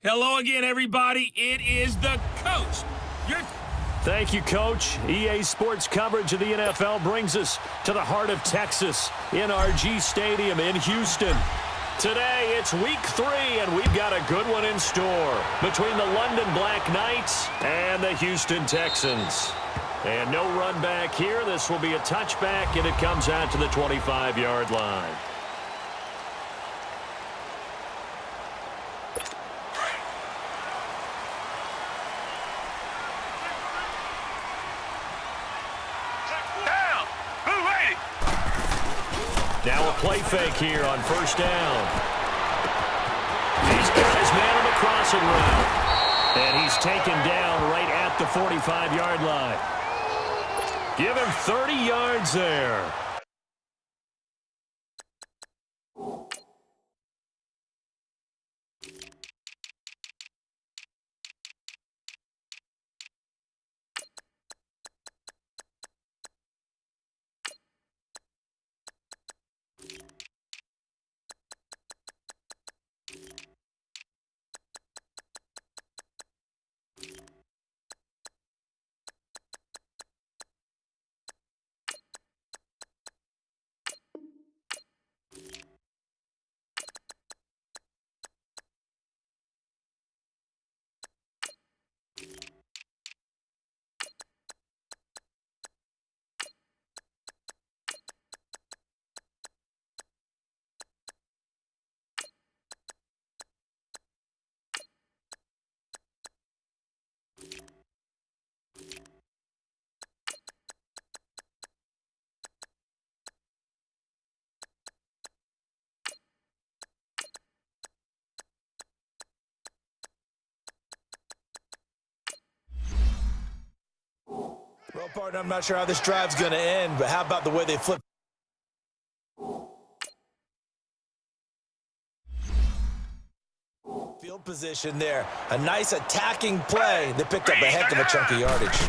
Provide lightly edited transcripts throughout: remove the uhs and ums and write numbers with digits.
Hello again, everybody. It is the coach. Thank you, Coach. EA Sports coverage of the NFL brings us to the heart of Texas, NRG Stadium in Houston. Today, it's Week 3, and we've got a good one in store between the London Black Knights and the Houston Texans. And no run back here. This will be a touchback, and it comes out to the 25-yard line. Now a play fake here on first down. He's got his man on the crossing route. And he's taken down right at the 45-yard line. Give him 30 yards there. Well, partner, I'm not sure how this drive's going to end, but how about the way they flip? Field position there. A nice attacking play. They picked up a heck of a chunk of yardage.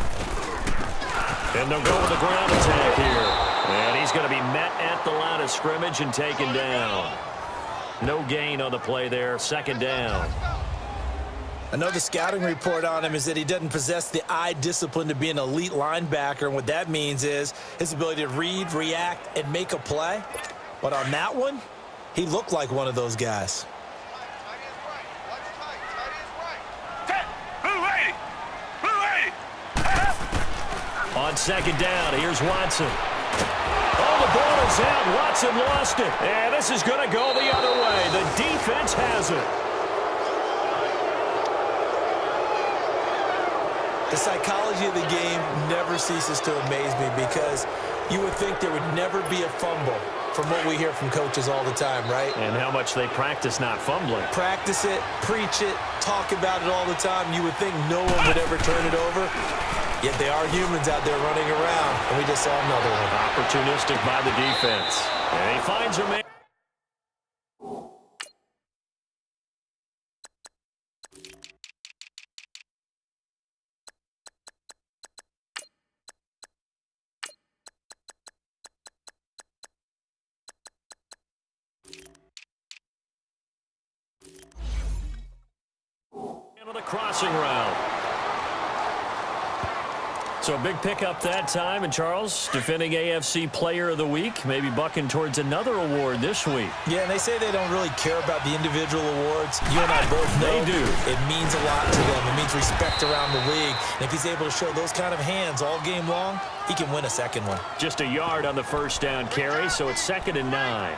And they'll go with the ground attack here. And he's going to be met at the line of scrimmage and taken down. No gain on the play there. Second down. I know the scouting report on him is that he doesn't possess the eye discipline to be an elite linebacker, and what that means is his ability to read, react, and make a play. But on that one, he looked like one of those guys. On second down, here's Watson. Oh, the ball is out. Watson lost it. And this is going to go the other way. The defense has it. The psychology of the game never ceases to amaze me because you would think there would never be a fumble from what we hear from coaches all the time, right? And how much they practice not fumbling. Practice it, preach it, talk about it all the time. You would think no one would ever turn it over. Yet they are humans out there running around, and we just saw another one. Opportunistic by the defense. And he finds a man. On the crossing route. So a big pickup that time, and Charles, defending AFC Player of the Week, maybe bucking towards another award this week. Yeah, and they say they don't really care about the individual awards. You and I both know they do. It means a lot to them. It means respect around the league. And if he's able to show those kind of hands all game long, he can win a second one. Just a yard on the first down carry, so it's 2nd and 9.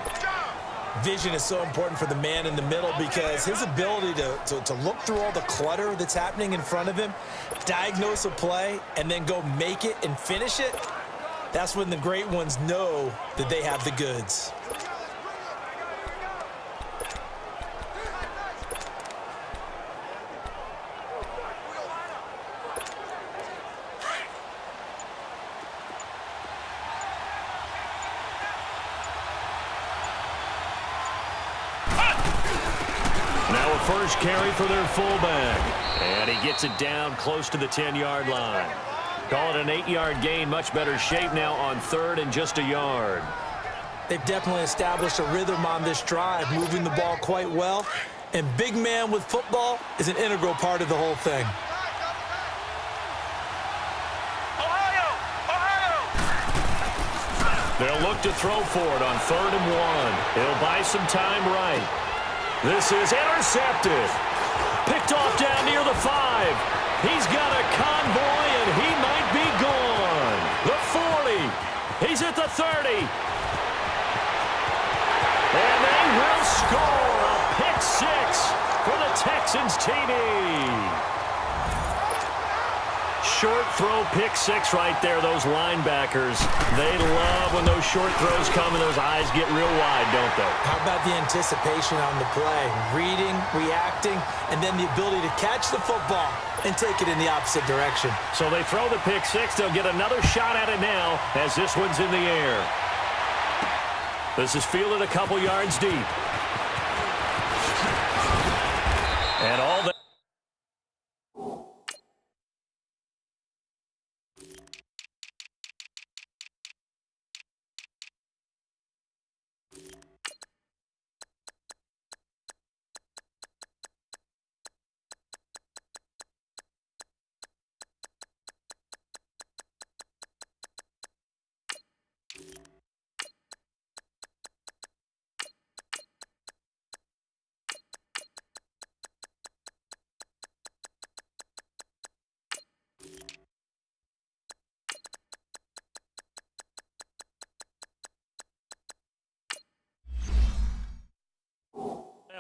Vision is so important for the man in the middle because his ability to look through all the clutter that's happening in front of him, diagnose a play, and then go make it and finish it, that's when the great ones know that they have the goods. Now a first carry for their fullback. And he gets it down close to the 10-yard line. Call it an 8-yard gain. Much better shape now on 3rd and just a yard. They've definitely established a rhythm on this drive, moving the ball quite well. And big man with football is an integral part of the whole thing. They'll look to throw for it on 3rd and 1. He'll buy some time right. This is intercepted. Picked off down near the 5. He's got a convoy, and he might be gone. The 40. He's at the 30. And they will score a pick 6 for the Texans TD. Short throw, pick 6 right there. Those linebackers, they love when those short throws come and those eyes get real wide, don't they? How about the anticipation on the play? Reading, reacting, and then the ability to catch the football and take it in the opposite direction. So they throw the pick 6. They'll get another shot at it now as this one's in the air. This is fielded a couple yards deep. And all that.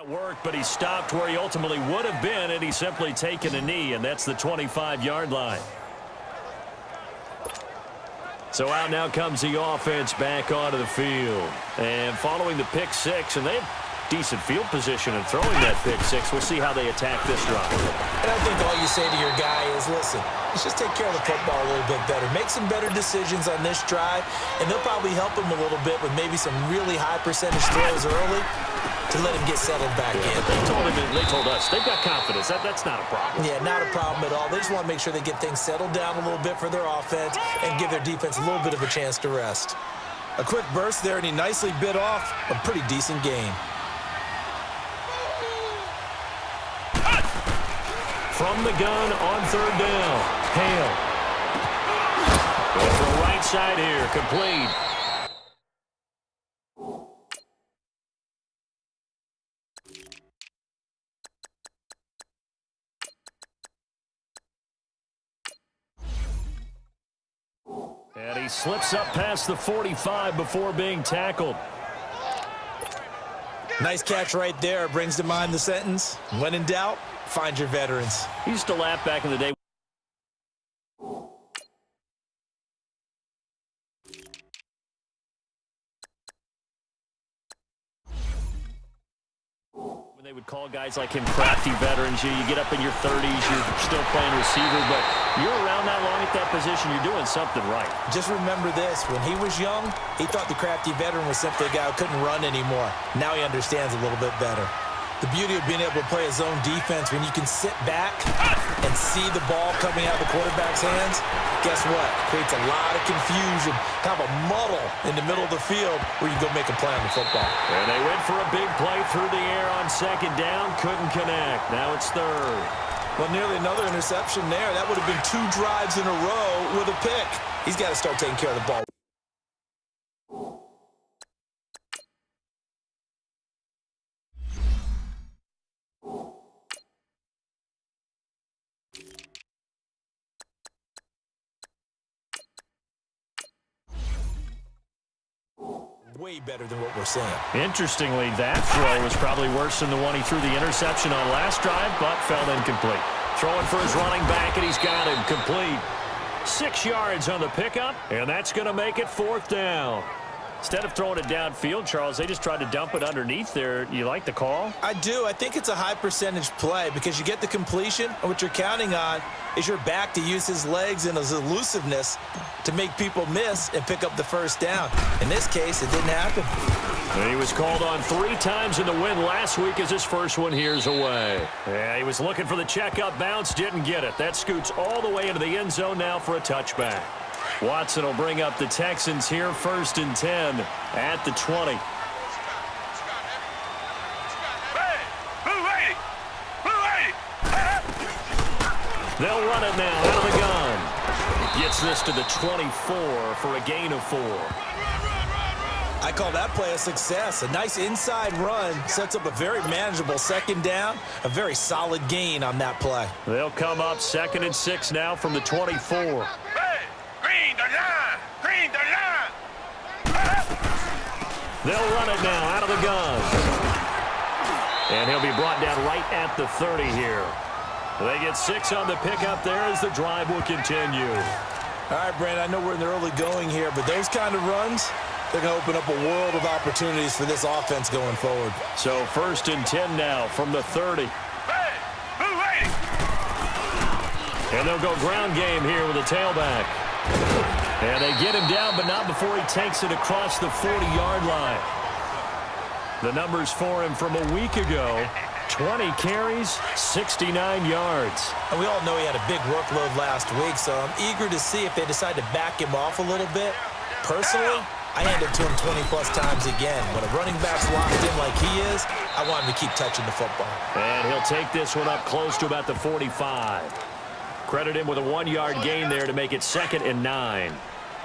Worked, but he stopped where he ultimately would have been, and he's simply taken a knee, and that's the 25-yard line. So out now comes the offense back onto the field. And following the pick 6, and they have decent field position in throwing that pick 6. We'll see how they attack this drive. And I think all you say to your guy is, listen, let's just take care of the football a little bit better. Make some better decisions on this drive, and they'll probably help him a little bit with maybe some really high percentage throws early to let him get settled back in. They told us they've got confidence. That's not a problem. Yeah, not a problem at all. They just want to make sure they get things settled down a little bit for their offense and give their defense a little bit of a chance to rest. A quick burst there, and he nicely bit off a pretty decent gain. From the gun on 3rd down. Hale. Going for the right side here. Complete. And he slips up past the 45 before being tackled. Nice catch right there. Brings to mind the sentence, when in doubt, find your veterans. He used to laugh back in the day. When they would call guys like him crafty veterans, you get up in your 30s, you're still playing receiver, but you're around that long at that position, you're doing something right. Just remember this, when he was young, he thought the crafty veteran was simply a guy who couldn't run anymore. Now he understands a little bit better. The beauty of being able to play his own defense, when you can sit back and see the ball coming out of the quarterback's hands, guess what? Creates a lot of confusion, kind of a muddle in the middle of the field where you go make a play on the football. And they went for a big play through the air on 2nd down, couldn't connect. Now it's 3rd. Well, nearly another interception there. That would have been 2 drives in a row with a pick. He's got to start taking care of the ball. way better than what we're seeing. Interestingly, that throw was probably worse than the one he threw the interception on last drive, but fell incomplete. Throwing for his running back, and he's got him complete. 6 yards on the pickup, and that's going to make it 4th down. Instead of throwing it downfield, Charles, they just tried to dump it underneath there. You like the call? I do. I think it's a high percentage play because you get the completion, and what you're counting on is your back to use his legs and his elusiveness to make people miss and pick up the first down. In this case, it didn't happen. He was called on 3 times in the win last week as his first one here's away. Yeah, he was looking for the check-up bounce, didn't get it. That scoots all the way into the end zone now for a touchback. Watson will bring up the Texans here, 1st and 10 at the 20. They'll run it now out of the gun. Gets this to the 24 for a gain of 4. I call that play a success. A nice inside run sets up a very manageable 2nd down, a very solid gain on that play. They'll come up 2nd and 6 now from the 24. They'll run it now out of the gun. And he'll be brought down right at the 30 here. They get 6 on the pickup there as the drive will continue. All right, Brandon, I know we're in the early going here, but those kind of runs, they're going to open up a world of opportunities for this offense going forward. So 1st and 10 now from the 30. And they'll go ground game here with a tailback. And they get him down, but not before he takes it across the 40-yard line. The numbers for him from a week ago, 20 carries, 69 yards. And we all know he had a big workload last week, so I'm eager to see if they decide to back him off a little bit. Personally, I hand it to him 20-plus times again. When a running back's locked in like he is, I want him to keep touching the football. And he'll take this one up close to about the 45. Credit him with a 1-yard gain there to make it 2nd and 9.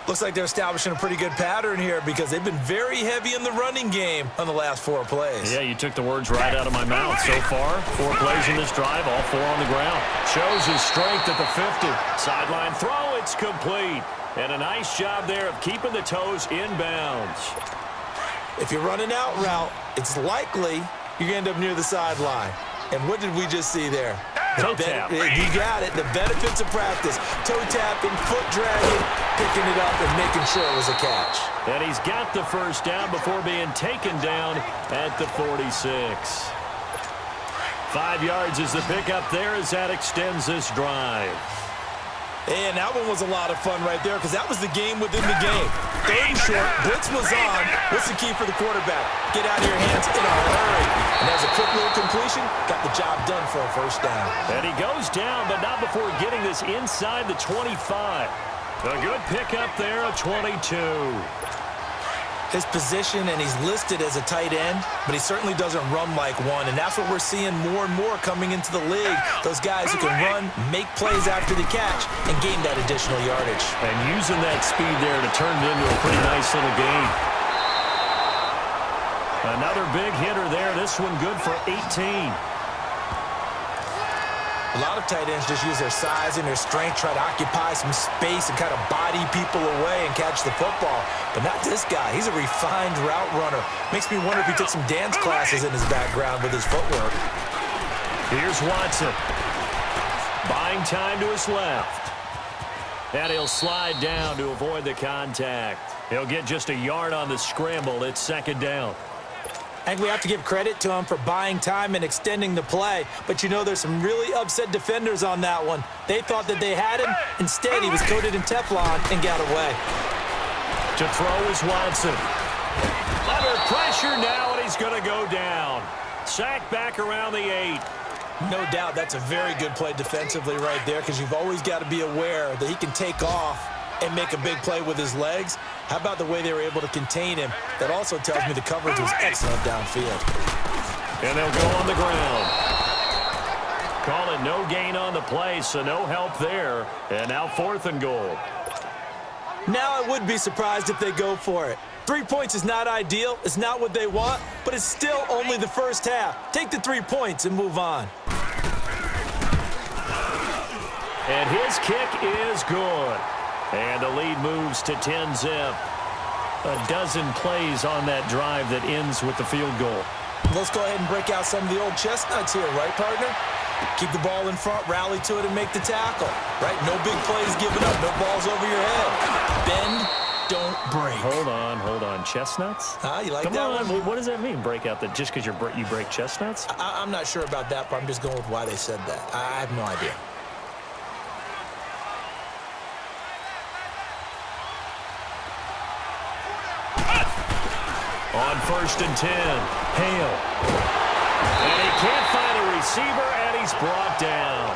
Looks like they're establishing a pretty good pattern here because they've been very heavy in the running game on the last 4 plays. Yeah, you took the words right out of my mouth. So far, 4 plays in this drive, all 4 on the ground. Shows his strength at the 50. Sideline throw, it's complete. And a nice job there of keeping the toes inbounds. If you run an out route, it's likely you're going to end up near the sideline. And what did we just see there? Toe tap. You got it. The benefits of practice. Toe tapping, foot dragging, picking it up, and making sure it was a catch. And he's got the first down before being taken down at the 46. 5 yards is the pickup there as that extends this drive. And that one was a lot of fun right there because that was the game within the game. 3rd and short, blitz was on. What's the key for the quarterback? Get out of your hands in a hurry. And there's a quick little completion. Got the job done for a 1st down. And he goes down, but not before getting this inside the 25. A good pickup there, a 22. His position, and he's listed as a tight end, but he certainly doesn't run like one, and that's what we're seeing more and more coming into the league. Those guys who can run, make plays after the catch, and gain that additional yardage. And using that speed there to turn it into a pretty nice little gain. Another big hitter there. This one good for 18. A lot of tight ends just use their size and their strength, try to occupy some space and kind of body people away and catch the football. But not this guy. He's a refined route runner. Makes me wonder if he took some dance classes in his background with his footwork. Here's Watson. Buying time to his left. And he'll slide down to avoid the contact. He'll get just a yard on the scramble. It's 2nd down. I think we have to give credit to him for buying time and extending the play. But, you know, there's some really upset defenders on that one. They thought that they had him. Instead, he was coated in Teflon and got away. To throw is Watson. Under pressure now, and he's going to go down. Sacked back around the 8. No doubt that's a very good play defensively right there because you've always got to be aware that he can take off and make a big play with his legs. How about the way they were able to contain him? That also tells me the coverage was excellent downfield. And they'll go on the ground. Call it no gain on the play, so no help there. And now 4th and goal. Now I would be surprised if they go for it. 3 points is not ideal. It's not what they want, but it's still only the first half. Take the 3 points and move on. And his kick is good. And the lead moves to 10-zip. a dozen plays on that drive that ends with the field goal. Let's go ahead and break out some of the old chestnuts here, right, partner? Keep the ball in front, rally to it, and make the tackle, right? No big plays given up, no balls over your head. Bend, don't break. Hold on. Chestnuts? You like Come that on. one? What does that mean, break out? That just because you break chestnuts? I'm not sure about that, but I'm just going with why they said that. I have no idea. On 1st and 10, Hale. And he can't find a receiver, and he's brought down.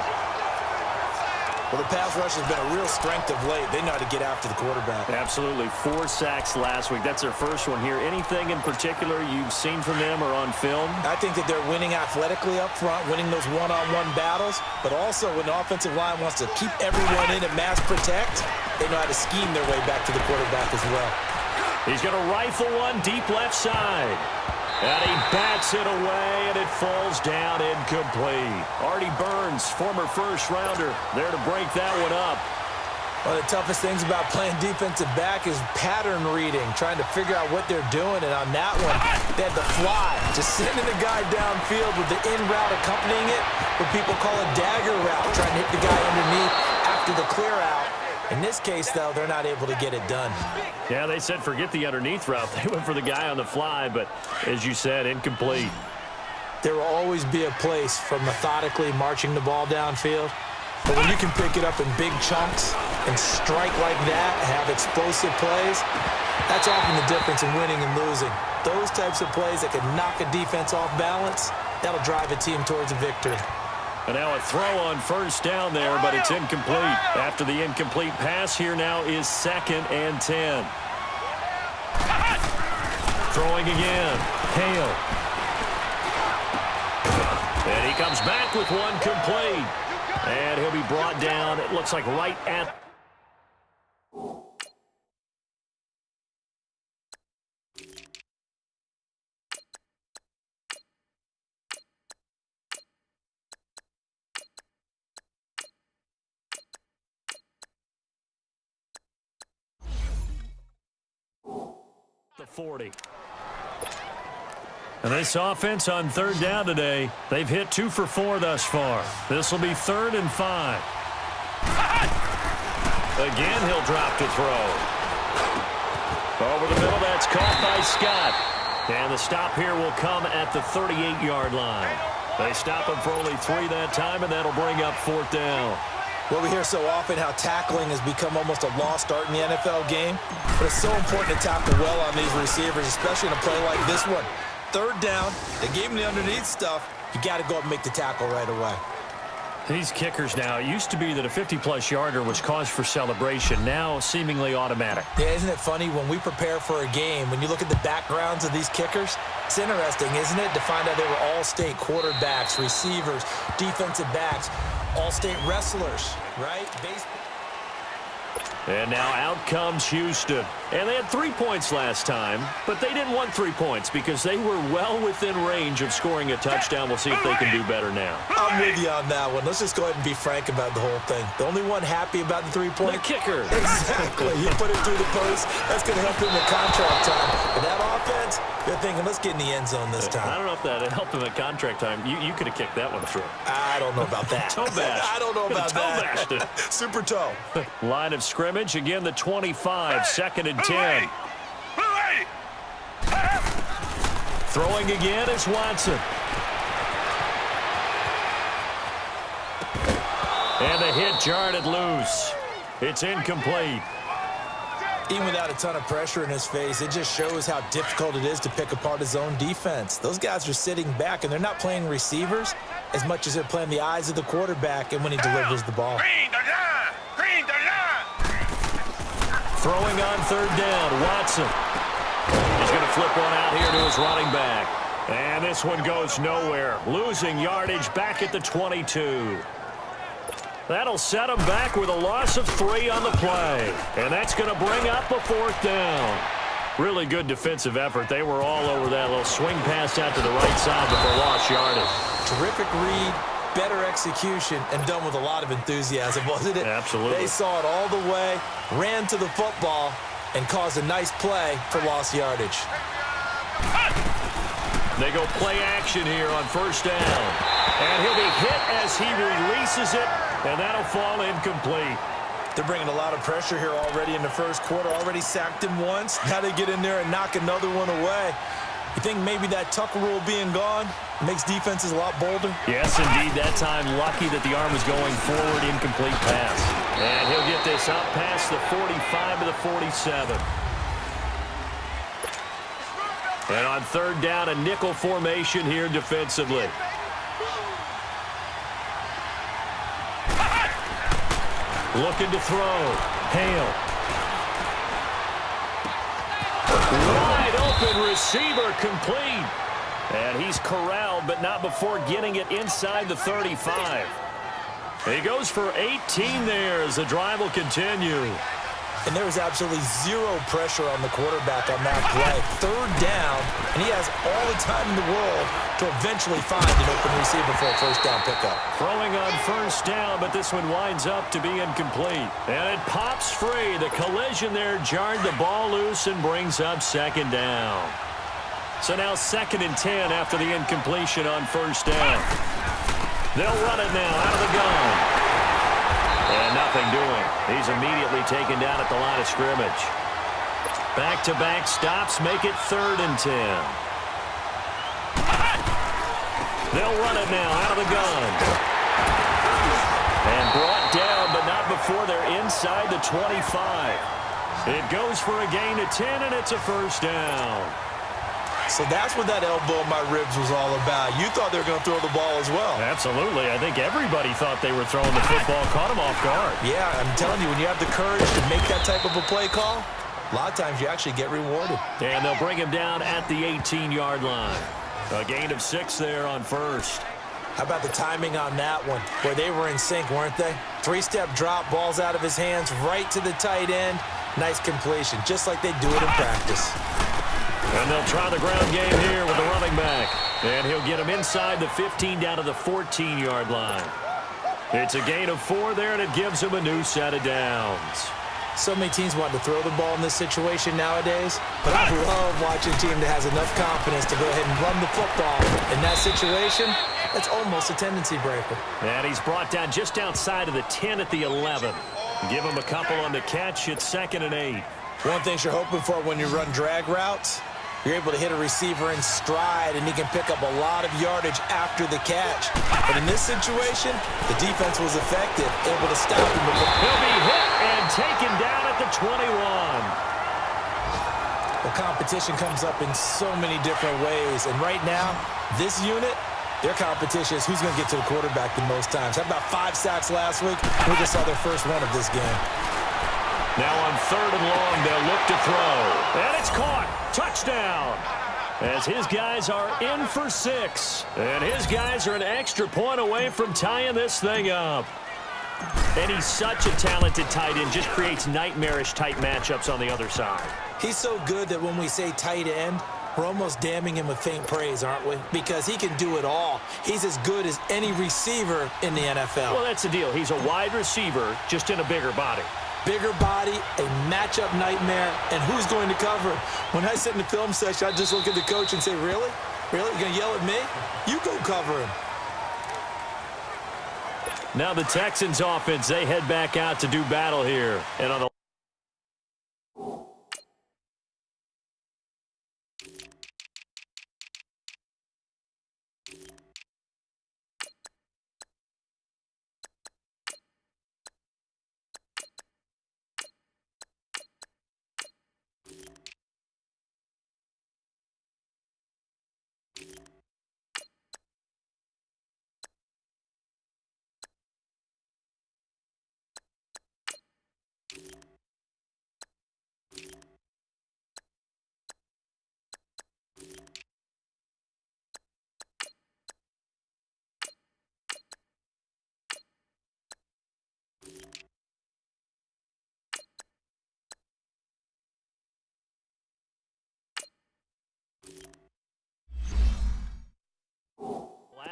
Well, the pass rush has been a real strength of late. They know how to get after the quarterback. Absolutely. 4 sacks last week. That's their first one here. Anything in particular you've seen from them or on film? I think that they're winning athletically up front, winning those one-on-one battles, but also when the offensive line wants to keep everyone in and mass protect, they know how to scheme their way back to the quarterback as well. He's going to rifle one deep left side. And he bats it away, and it falls down incomplete. Artie Burns, former first-rounder, there to break that one up. One of the toughest things about playing defensive back is pattern reading, trying to figure out what they're doing. And on that one, they had the fly, just sending the guy downfield with the in route accompanying it, what people call a dagger route, trying to hit the guy underneath after the clear out. In this case, though, they're not able to get it done. Yeah, they said forget the underneath route. They went for the guy on the fly, but as you said, incomplete. There will always be a place for methodically marching the ball downfield. But when you can pick it up in big chunks and strike like that, have explosive plays, that's often the difference in winning and losing. Those types of plays that can knock a defense off balance, that'll drive a team towards a victory. And now a throw on 1st down there, but it's incomplete. After the incomplete pass, here now is 2nd and 10. Throwing again. Hale. And he comes back with one complete. And he'll be brought down, it looks like right at... the 40. And this offense on 3rd down today, they've hit 2 for 4 thus far. This will be 3rd and 5. Again, he'll drop to throw. Over the middle, that's caught by Scott. And the stop here will come at the 38-yard line. They stop him for only 3 that time, and that'll bring up 4th down. Well, we hear so often how tackling has become almost a lost art in the NFL game, but it's so important to tackle well on these receivers, especially in a play like this one. 3rd down, they gave him the underneath stuff. You got to go up and make the tackle right away. These kickers now, it used to be that a 50-plus yarder was cause for celebration, now seemingly automatic. Yeah, isn't it funny when we prepare for a game, when you look at the backgrounds of these kickers, it's interesting, isn't it, to find out they were all-state quarterbacks, receivers, defensive backs, all-state wrestlers, right? Baseball. And now out comes Houston. And they had 3 points last time, but they didn't want 3 points because they were well within range of scoring a touchdown. We'll see if they can do better now. I'm with you on that one. Let's just go ahead and be frank about the whole thing. The only one happy about the 3-point? The kicker. Exactly. You put it through the post. That's going to help him in contract time. But that offense, they're thinking, let's get in the end zone this time. I don't know if that helped him at contract time. You could have kicked that one through. I don't know about that. Toe bash. I don't know about toe bashed it. Super toe. Line of scrimmage, again the 25, 2nd and 10. Throwing again is Watson. And the hit jarred it loose. It's incomplete. Even without a ton of pressure in his face, it just shows how difficult it is to pick apart his own defense. Those guys are sitting back, and they're not playing receivers as much as they're playing the eyes of the quarterback and when he delivers the ball. Throwing on 3rd down, Watson. He's going to flip one out here to his running back. And this one goes nowhere. Losing yardage back at the 22. That'll set him back with a loss of 3 on the play. And that's going to bring up a 4th down. Really good defensive effort. They were all over that little swing pass out to the right side before lost yardage. Terrific read, better execution, and done with a lot of enthusiasm, wasn't it? Absolutely. They saw it all the way, ran to the football, and caused a nice play for lost yardage. They go play action here on first down. And he'll be hit as he releases it, and that'll fall incomplete. They're bringing a lot of pressure here already in the first quarter. Already sacked him once. Now they get in there and knock another one away. You think maybe that Tucker rule being gone makes defenses a lot bolder? Yes, indeed. That time, lucky that the arm was going forward, incomplete pass. And he'll get this up past the 45 to the 47. And on third down, a nickel formation here defensively. Looking to throw. Hale. Wide open receiver complete. And he's corralled, but not before getting it inside the 35. He goes for 18 there as the drive will continue. And there was absolutely zero pressure on the quarterback on that play. Third down, and he has all the time in the world to eventually find an open receiver for a first down pickup. Throwing on first down, but this one winds up to be incomplete. And it pops free. The collision there jarred the ball loose and brings up second down. So now 2nd and 10 after the incompletion on first down. They'll run it now out of the gun. And nothing doing. He's immediately taken down at the line of scrimmage. Back-to-back stops make it 3rd and 10. They'll run it now out of the gun. And brought down, but not before they're inside the 25. It goes for a gain of 10, and it's a first down. So that's what that elbow in my ribs was all about. You thought they were going to throw the ball as well. Absolutely. I think everybody thought they were throwing the football, caught him off guard. Yeah, I'm telling you, when you have the courage to make that type of a play call, a lot of times you actually get rewarded. And they'll bring him down at the 18-yard line. A gain of 6 there on first. How about the timing on that one? Boy, they were in sync, weren't they? 3-step drop, ball's out of his hands, right to the tight end. Nice completion, just like they do it in practice. And they'll try the ground game here with the running back. And he'll get him inside the 15 down to the 14-yard line. It's a gain of 4 there, and it gives him a new set of downs. So many teams want to throw the ball in this situation nowadays, but I love watching a team that has enough confidence to go ahead and run the football. In that situation, that's almost a tendency breaker. And he's brought down just outside of the 10 at the 11. Give him a couple on the catch. It's 2nd and 8. One thing you're hoping for when you run drag routes, you're able to hit a receiver in stride, and he can pick up a lot of yardage after the catch. But in this situation, the defense was effective, able to stop him. He'll be hit and taken down at the 21. The competition comes up in so many different ways, and right now, this unit, their competition is who's going to get to the quarterback the most times. Had about 5 sacks last week. We just saw their first one of this game. Now on 3rd and long, they'll look to throw. And it's caught. Touchdown. As his guys are in for 6. And his guys are an extra point away from tying this thing up. And he's such a talented tight end. Just creates nightmarish-type matchups on the other side. He's so good that when we say tight end, we're almost damning him with faint praise, aren't we? Because he can do it all. He's as good as any receiver in the NFL. Well, that's the deal. He's a wide receiver, just in a bigger body. Bigger body, a matchup nightmare, and who's going to cover him? When I sit in the film session, I just look at the coach and say, really? Really? You're going to yell at me? You go cover him. Now the Texans offense, they head back out to do battle here. And on the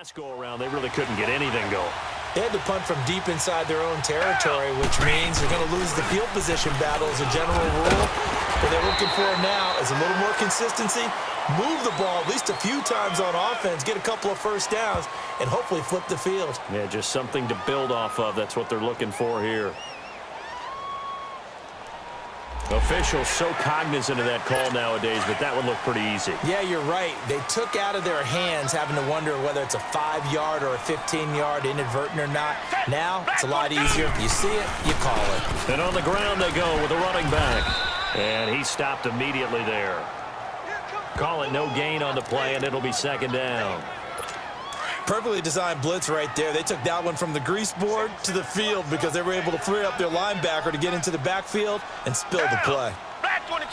last go-around, they really couldn't get anything going. They had to punt from deep inside their own territory, which means they're going to lose the field position battle as a general rule. What they're looking for now is a little more consistency, move the ball at least a few times on offense, get a couple of first downs, and hopefully flip the field. Yeah, just something to build off of. That's what they're looking for here. Officials so cognizant of that call nowadays, but that would look pretty easy. Yeah, you're right. They took out of their hands having to wonder whether it's a 5-yard or a 15-yard, inadvertent or not. Now, it's a lot easier. You see it, you call it. And on the ground they go with a running back. And he stopped immediately there. Call it no gain on the play, and it'll be second down. Perfectly designed blitz right there. They took that one from the grease board to the field because they were able to free up their linebacker to get into the backfield and spill the play. Black 22.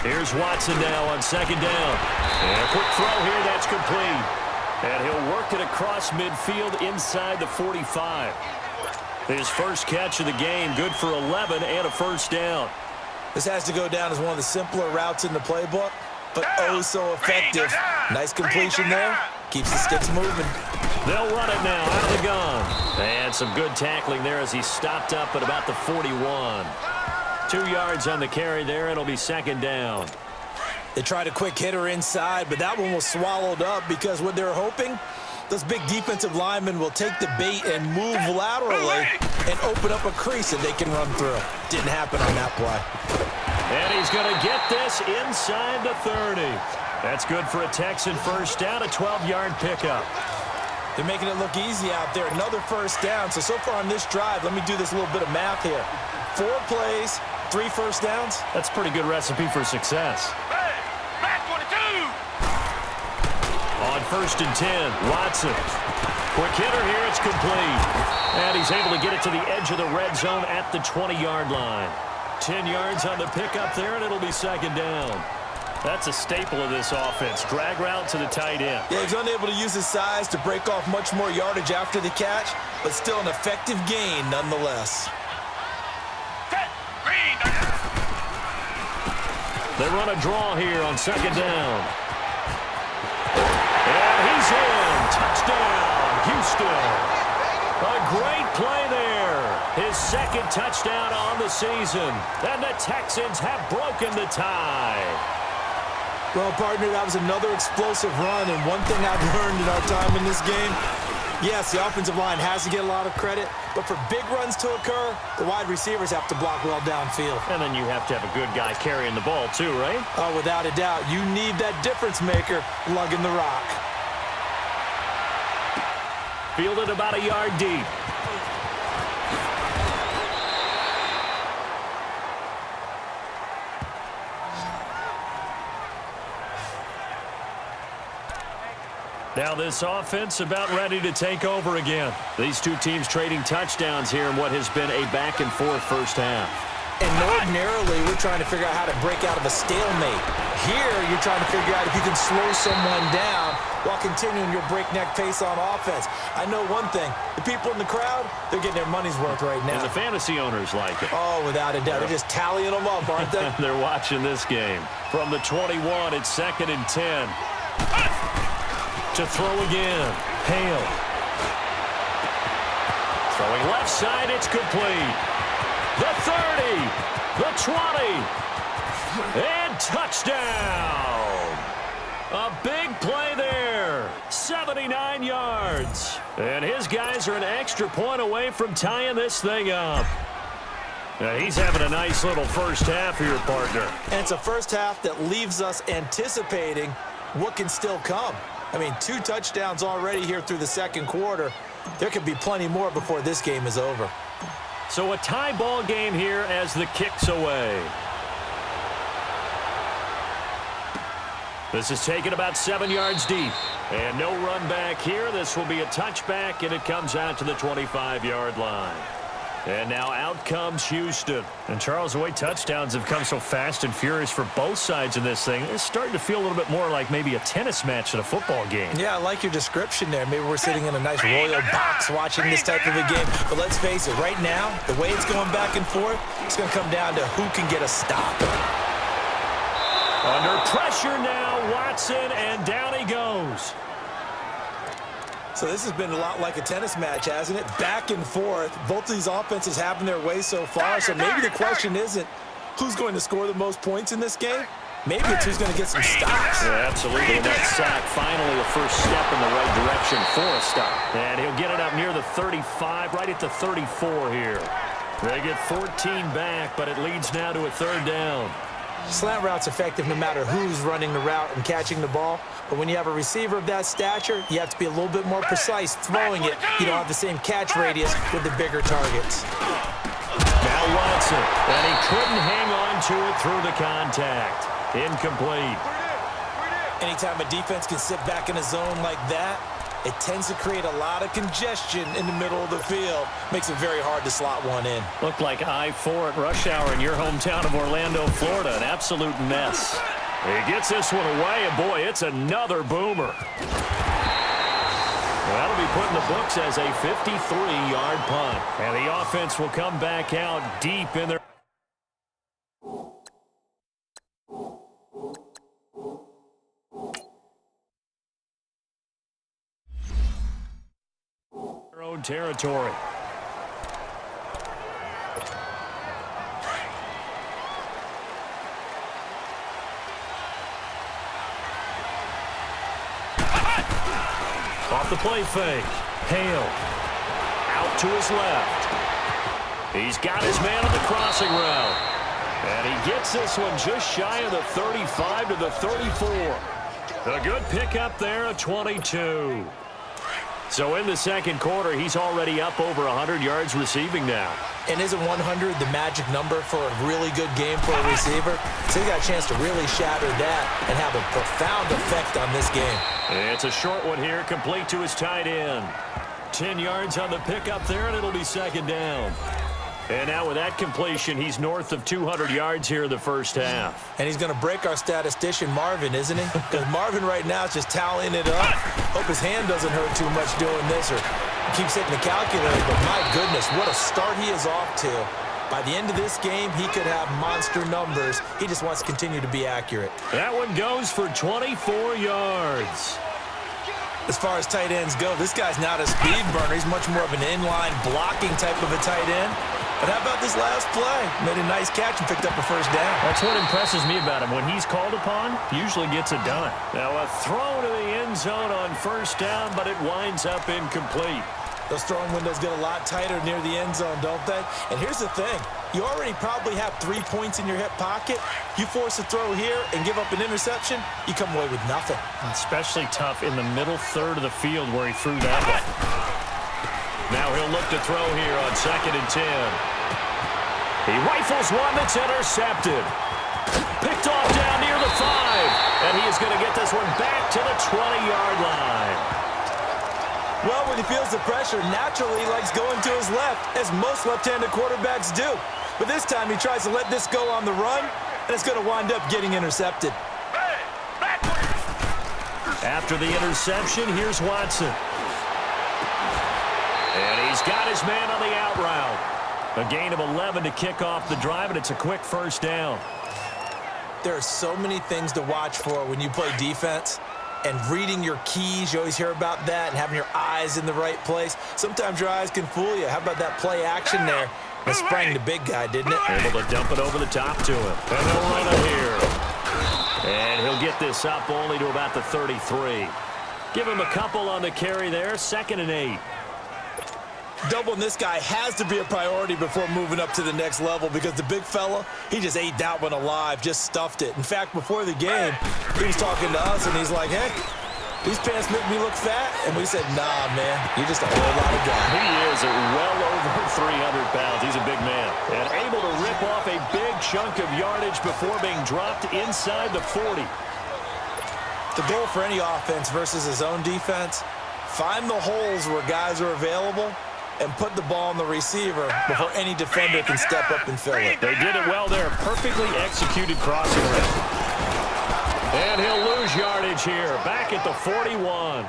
Here's Watson now on second down. And a quick throw here, that's complete. And he'll work it across midfield inside the 45. His first catch of the game, good for 11 and a first down. This has to go down as one of the simpler routes in the playbook, but oh so effective. Nice completion there. Keeps the sticks moving. They'll run it now out of the gun. And some good tackling there as he stopped up at about the 41. 2 yards on the carry there. It'll be second down. They tried a quick hitter inside, but that one was swallowed up because what they're hoping, those big defensive linemen will take the bait and move laterally and open up a crease that they can run through. Didn't happen on that play. And he's going to get this inside the 30. That's good for a Texan first down, a 12-yard pickup. They're making it look easy out there. Another first down. So far on this drive, let me do this little bit of math here. 4 plays, 3 first downs. That's a pretty good recipe for success. Black 22. On first and 10, Watson. Quick hitter here, it's complete. And he's able to get it to the edge of the red zone at the 20-yard line. 10 yards on the pickup there, and it'll be second down. That's a staple of this offense. Drag route to the tight end. Yeah, he's unable to use his size to break off much more yardage after the catch, but still an effective gain nonetheless. They run a draw here on second down. And he's in. Touchdown, Houston. A great play there. His second touchdown on the season. And the Texans have broken the tie. Well, partner, that was another explosive run, and one thing I've learned in our time in this game, yes, the offensive line has to get a lot of credit, but for big runs to occur, the wide receivers have to block well downfield. And then you have to have a good guy carrying the ball too, right? Oh, without a doubt. You need that difference maker lugging the rock. Fielded about a yard deep. Now this offense about ready to take over again. These two teams trading touchdowns here in what has been a back-and-forth first half. And ordinarily, we're trying to figure out how to break out of a stalemate. Here, you're trying to figure out if you can slow someone down while continuing your breakneck pace on offense. I know one thing. The people in the crowd, they're getting their money's worth right now. And the fantasy owners like it. Oh, without a doubt. They're just tallying them up, aren't they? They're watching this game. From the 21, it's second and 10. To throw again. Hale. Throwing left side, it's complete. The 30, the 20, and touchdown. A big play there. 79 yards. And his guys are an extra point away from tying this thing up. Now he's having a nice little first half here, partner. And it's a first half that leaves us anticipating what can still come. I mean, 2 touchdowns already here through the second quarter. There could be plenty more before this game is over. So a tie ball game here as the kick's away. This is taken about 7 yards deep. And no run back here. This will be a touchback, and it comes out to the 25-yard line. And now out comes Houston. And Charles, the way touchdowns have come so fast and furious for both sides in this thing, it's starting to feel a little bit more like maybe a tennis match than a football game. Yeah, I like your description there. Maybe we're sitting in a nice royal box watching this type of a game. But let's face it, right now, the way it's going back and forth, it's going to come down to who can get a stop. Under pressure now, Watson, and down he goes. So this has been a lot like a tennis match, hasn't it? Back and forth. Both of these offenses having their way so far. So maybe the question isn't who's going to score the most points in this game? Maybe it's who's going to get some stops. Yeah, absolutely. And that sack, finally a first step in the right direction for a stop. And he'll get it up near the 35, right at the 34 here. They get 14 back, but it leads now to a third down. Slant route's effective no matter who's running the route and catching the ball. But when you have a receiver of that stature, you have to be a little bit more precise throwing it. You don't have the same catch radius with the bigger targets. Now Watson, and he couldn't hang on to it through the contact. Incomplete. Anytime a defense can sit back in a zone like that, it tends to create a lot of congestion in the middle of the field. Makes it very hard to slot one in. Looked like I-4 at rush hour in your hometown of Orlando, Florida. An absolute mess. He gets this one away, and boy, it's another boomer. That'll be put in the books as a 53-yard punt. And the offense will come back out deep in their own territory. Off the play fake. Hale. Out to his left. He's got his man on the crossing route. And he gets this one just shy of the 35 to the 34. A good pickup there, a 22. So in the second quarter, he's already up over 100 yards receiving now. And isn't 100 the magic number for a really good game for a receiver? So he's got a chance to really shatter that and have a profound effect on this game. It's a short one here, complete to his tight end. 10 yards on the pickup there, and it'll be second down. And now with that completion, he's north of 200 yards here in the first half. And he's going to break our statistician, Marvin, isn't he? Because Marvin right now is just tallying it up. Hope his hand doesn't hurt too much doing this or keeps hitting the calculator. But my goodness, what a start he is off to. By the end of this game, he could have monster numbers. He just wants to continue to be accurate. That one goes for 24 yards. As far as tight ends go, this guy's not a speed burner. He's much more of an inline blocking type of a tight end. But how about this last play? Made a nice catch and picked up a first down. That's what impresses me about him. When he's called upon, usually gets it done. Now a throw to the end zone on first down, but it winds up incomplete. Those throwing windows get a lot tighter near the end zone, don't they? And here's the thing. You already probably have 3 points in your hip pocket. You force a throw here and give up an interception, you come away with nothing. Especially tough in the middle third of the field where he threw that one. Now he'll look to throw here on 2nd and 10. He rifles one that's intercepted. Picked off down near the 5. And he is going to get this one back to the 20-yard line. Well, when he feels the pressure, naturally he likes going to his left, as most left-handed quarterbacks do. But this time he tries to let this go on the run, and it's going to wind up getting intercepted. After the interception, here's Watson. And he's got his man on the out route. A gain of 11 to kick off the drive, and it's a quick first down. There are so many things to watch for when you play defense. And reading your keys, you always hear about that, and having your eyes in the right place. Sometimes your eyes can fool you. How about that play action there? It sprang the big guy, didn't it? Able to dump it over the top to him. And they'll run it here. And he'll get this up only to about the 33. Give him a couple on the carry there. 2nd and 8. Doubling this guy has to be a priority before moving up to the next level because the big fella, he just ate that one alive, just stuffed it. In fact, before the game, he was talking to us, and he's like, hey, these pants make me look fat. And we said, nah, man, you're just a whole lot of guy. He is at well over 300 pounds. He's a big man. And able to rip off a big chunk of yardage before being dropped inside the 40. The goal for any offense versus his own defense, find the holes where guys are available and put the ball on the receiver before any defender can step up and fill it. They did it well there. Perfectly executed crossing route. And he'll lose yardage here. Back at the 41.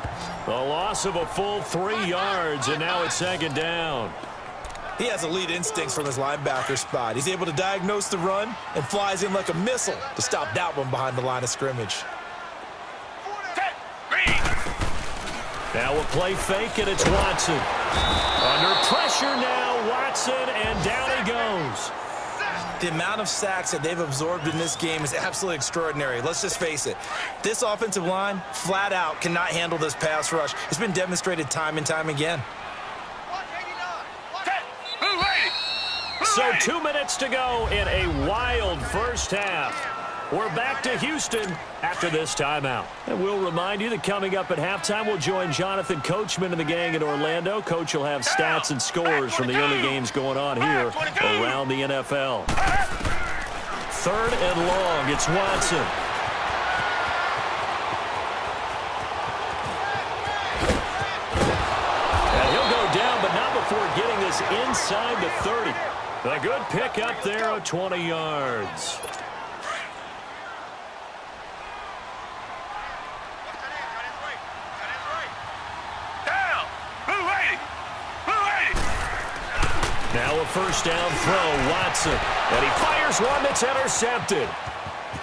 The loss of a full 3 yards, and now it's 2nd down. He has elite instincts from his linebacker spot. He's able to diagnose the run and flies in like a missile to stop that one behind the line of scrimmage. Now a play fake, and it's Watson. Under pressure now, Watson, and down he goes. The amount of sacks that they've absorbed in this game is absolutely extraordinary. Let's just face it. This offensive line, flat out, cannot handle this pass rush. It's been demonstrated time and time again. So 2 minutes to go in a wild first half. We're back to Houston after this timeout. And we'll remind you that coming up at halftime, we'll join Jonathan Coachman and the gang in Orlando. Coach will have stats and scores from the early games going on here around the NFL. 3rd and long. It's Watson. And he'll go down, but not before getting this inside the 30. A good pick up there of 20 yards. Now a first down throw, Watson. And he fires one that's intercepted.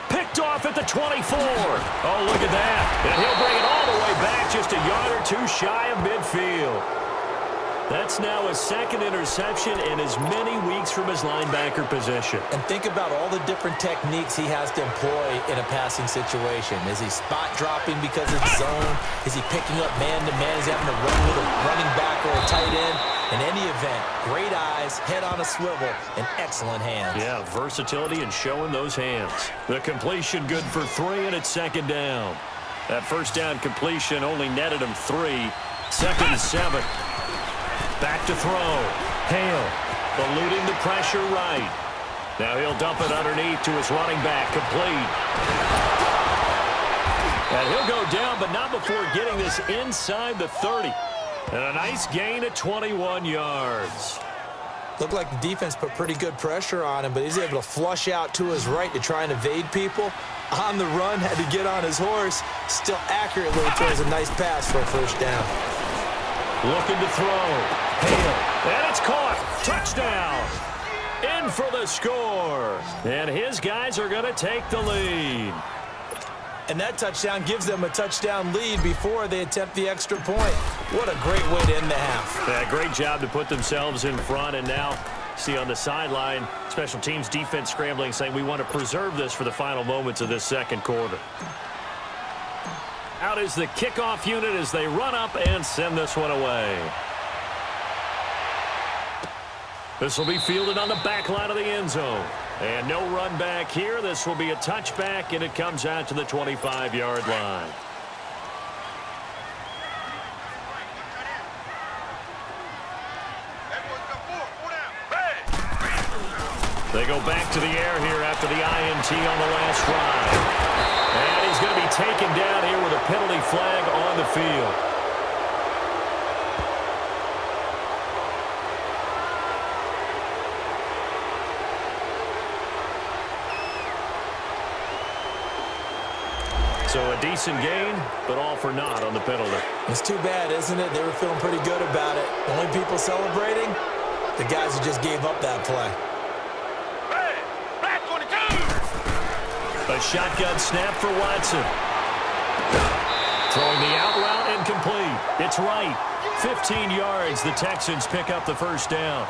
Picked off at the 24. Oh, look at that. And he'll bring it all the way back just a yard or two shy of midfield. That's now his 2nd interception in as many weeks from his linebacker position. And think about all the different techniques he has to employ in a passing situation. Is he spot dropping because it's zone? Is he picking up man-to-man? Is he having to run with a running back or a tight end? In any event, great eyes, head on a swivel, and excellent hands. Yeah, versatility and showing those hands. The completion good for 3, and it's 2nd down. That first down completion only netted him 3. 2nd and 7. Back to throw. Hale eluding the pressure right. Now he'll dump it underneath to his running back. Complete. And he'll go down, but not before getting this inside the 30. And a nice gain of 21 yards. Looked like the defense put pretty good pressure on him, but he's able to flush out to his right to try and evade people. On the run, had to get on his horse. Still accurately throws a nice pass for a first down. Looking to throw. Hale. And it's caught. Touchdown. In for the score. And his guys are going to take the lead. And that touchdown gives them a touchdown lead before they attempt the extra point. What a great way to end the half. Yeah, great job to put themselves in front. And now, see on the sideline, special teams defense scrambling, saying we want to preserve this for the final moments of this 2nd quarter. Out is the kickoff unit as they run up and send this one away. This will be fielded on the back line of the end zone. And no run back here. This will be a touchback, and it comes out to the 25-yard line. They go back to the air here after the INT on the last drive. And he's going to be taken down here with a penalty flag on the field. So a decent gain, but all for naught on the penalty. It's too bad, isn't it? They were feeling pretty good about it. The only people celebrating, the guys who just gave up that play. Hey, back 22. A shotgun snap for Watson. Throwing the out route incomplete. It's right. 15 yards. The Texans pick up the first down.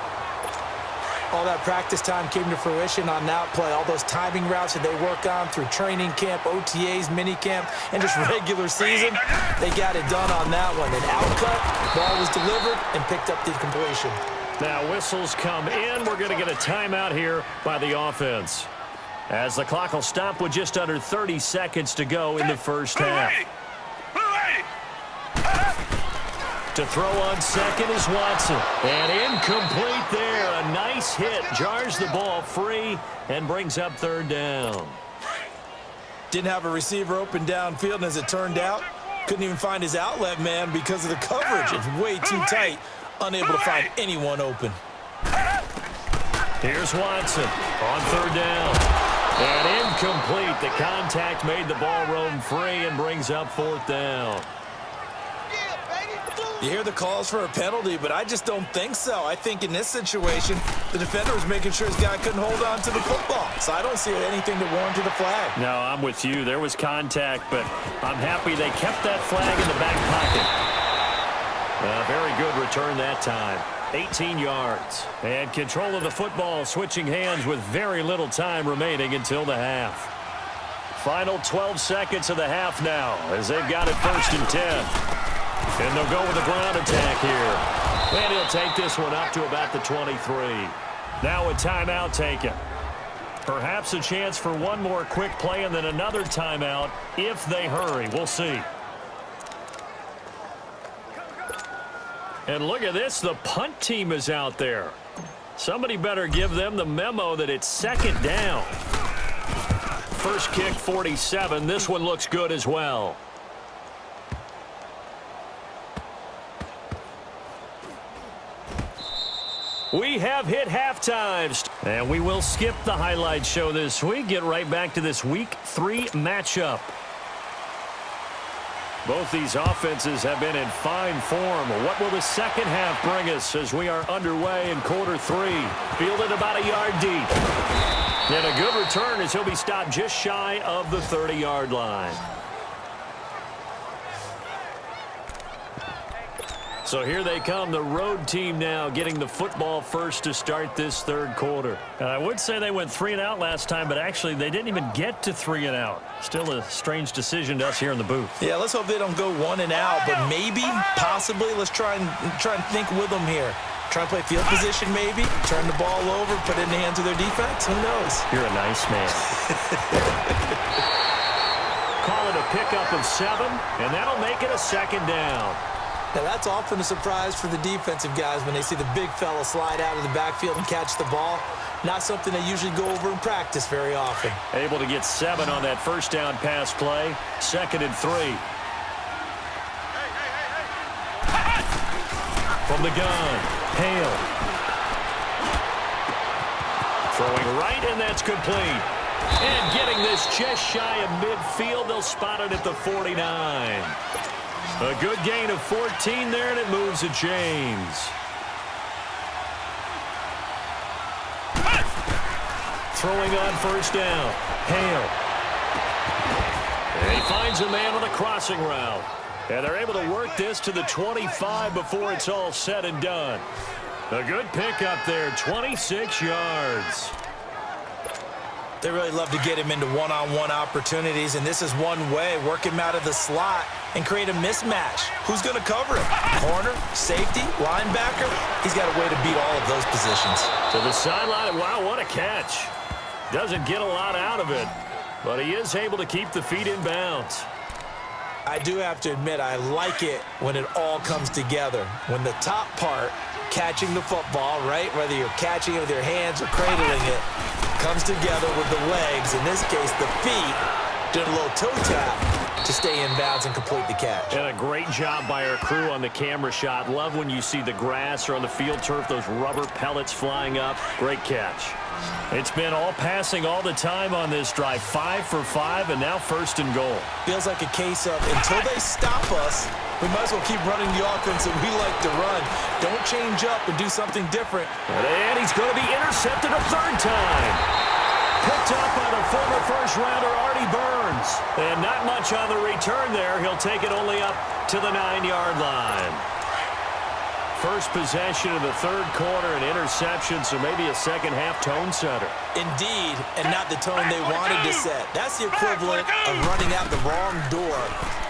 All that practice time came to fruition on that play. All those timing routes that they work on through training camp, OTAs, minicamp, and just regular season, they got it done on that one. An outcut, ball was delivered, and picked up the completion. Now whistles come in. We're going to get a timeout here by the offense, as the clock will stop with just under 30 seconds to go in the first half. To throw on second is Watson. And incomplete there. A nice hit. Jars the ball free and brings up 3rd down. Didn't have a receiver open downfield, and as it turned out, couldn't even find his outlet man because of the coverage. It's way too tight. Unable to find anyone open. Here's Watson on 3rd down. And incomplete. The contact made the ball roam free and brings up 4th down. You hear the calls for a penalty, but I just don't think so. I think in this situation, the defender was making sure his guy couldn't hold on to the football. So I don't see anything to warrant the flag. No, I'm with you. There was contact, but I'm happy they kept that flag in the back pocket. Very good return that time. 18 yards. And control of the football switching hands with very little time remaining until the half. Final 12 seconds of the half now as they've got it 1st and 10. And they'll go with a ground attack here. And he'll take this one up to about the 23. Now a timeout taken. Perhaps a chance for one more quick play and then another timeout if they hurry. We'll see. And look at this. The punt team is out there. Somebody better give them the memo that it's 2nd down. First kick, 47. This one looks good as well. We have hit halftime. And we will skip the highlight show this week. Get right back to this Week 3 matchup. Both these offenses have been in fine form. What will the second half bring us as we are underway in quarter 3? Fielded about a yard deep. And a good return as he'll be stopped just shy of the 30-yard line. So here they come, the road team now getting the football first to start this 3rd quarter. And I would say they went 3 and out last time, but actually they didn't even get to 3 and out. Still a strange decision to us here in the booth. Yeah, let's hope they don't go 1 and out, but maybe, possibly, let's try and think with them here. Try and play field position maybe, turn the ball over, put it in the hands of their defense. Who knows? You're a nice man. Call it a pickup of 7, and that'll make it a 2nd down. Now, that's often a surprise for the defensive guys when they see the big fella slide out of the backfield and catch the ball. Not something they usually go over in practice very often. Able to get 7 on that 1st down pass play. 2nd and 3. From the gun, Hale. Throwing right, and that's complete. And getting this just shy of midfield. They'll spot it at the 49. A good gain of 14 there, and it moves the chains. Throwing on 1st down. Hale. And he finds a man on a crossing route. And they're able to work this to the 25 before it's all said and done. A good pickup there, 26 yards. They really love to get him into one-on-one opportunities, and this is one way. Work him out of the slot and create a mismatch. Who's going to cover him? Corner, safety, linebacker? He's got a way to beat all of those positions. To the sideline. Wow, what a catch. Doesn't get a lot out of it, but he is able to keep the feet in bounds. I do have to admit, I like it when it all comes together. When the top part, catching the football, right, whether you're catching it with your hands or cradling it, comes together with the legs, in this case the feet, doing a little toe tap to stay in bounds and complete the catch. And a great job by our crew on the camera shot. Love when you see the grass or on the field turf, those rubber pellets flying up. Great catch. It's been all passing all the time on this drive. 5 for 5, and now 1st and goal. Feels like a case of until they stop us, we might as well keep running the offense that we like to run. Don't change up and do something different. And he's going to be intercepted a 3rd time. Picked up by the former 1st-rounder Artie Burns. And not much on the return there. He'll take it only up to the 9-yard line. First possession of the 3rd quarter, an interception, so maybe a second-half tone setter. Indeed, and not the tone they wanted to set. That's the equivalent of running out the wrong door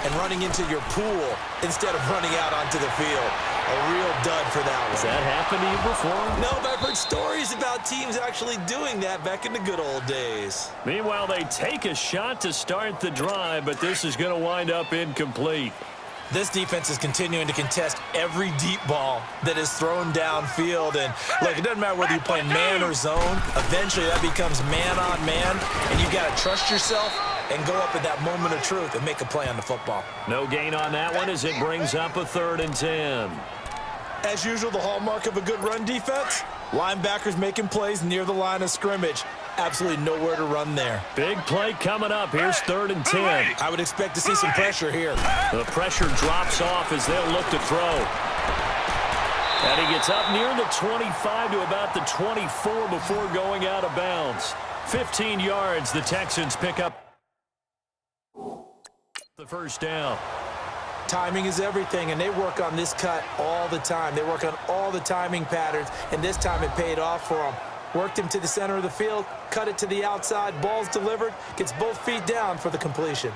and running into your pool instead of running out onto the field. A real dud for that one. Has that happened to you before? No, but I've heard stories about teams actually doing that back in the good old days. Meanwhile, they take a shot to start the drive, but this is going to wind up incomplete. This defense is continuing to contest every deep ball that is thrown downfield. And, look, it doesn't matter whether you're playing man or zone. Eventually, that becomes man-on-man, and you've got to trust yourself and go up at that moment of truth and make a play on the football. No gain on that one as it brings up a 3rd and 10. As usual, the hallmark of a good run defense, linebackers making plays near the line of scrimmage. Absolutely nowhere to run there. Big play coming up. Here's 3rd and 10. I would expect to see some pressure here. The pressure drops off as they'll look to throw. And he gets up near the 25 to about the 24 before going out of bounds. 15 yards, the Texans pick up the 1st down. Timing is everything, and they work on this cut all the time. They work on all the timing patterns, and this time it paid off for them. Worked him to the center of the field, cut it to the outside, ball's delivered, gets both feet down for the completion.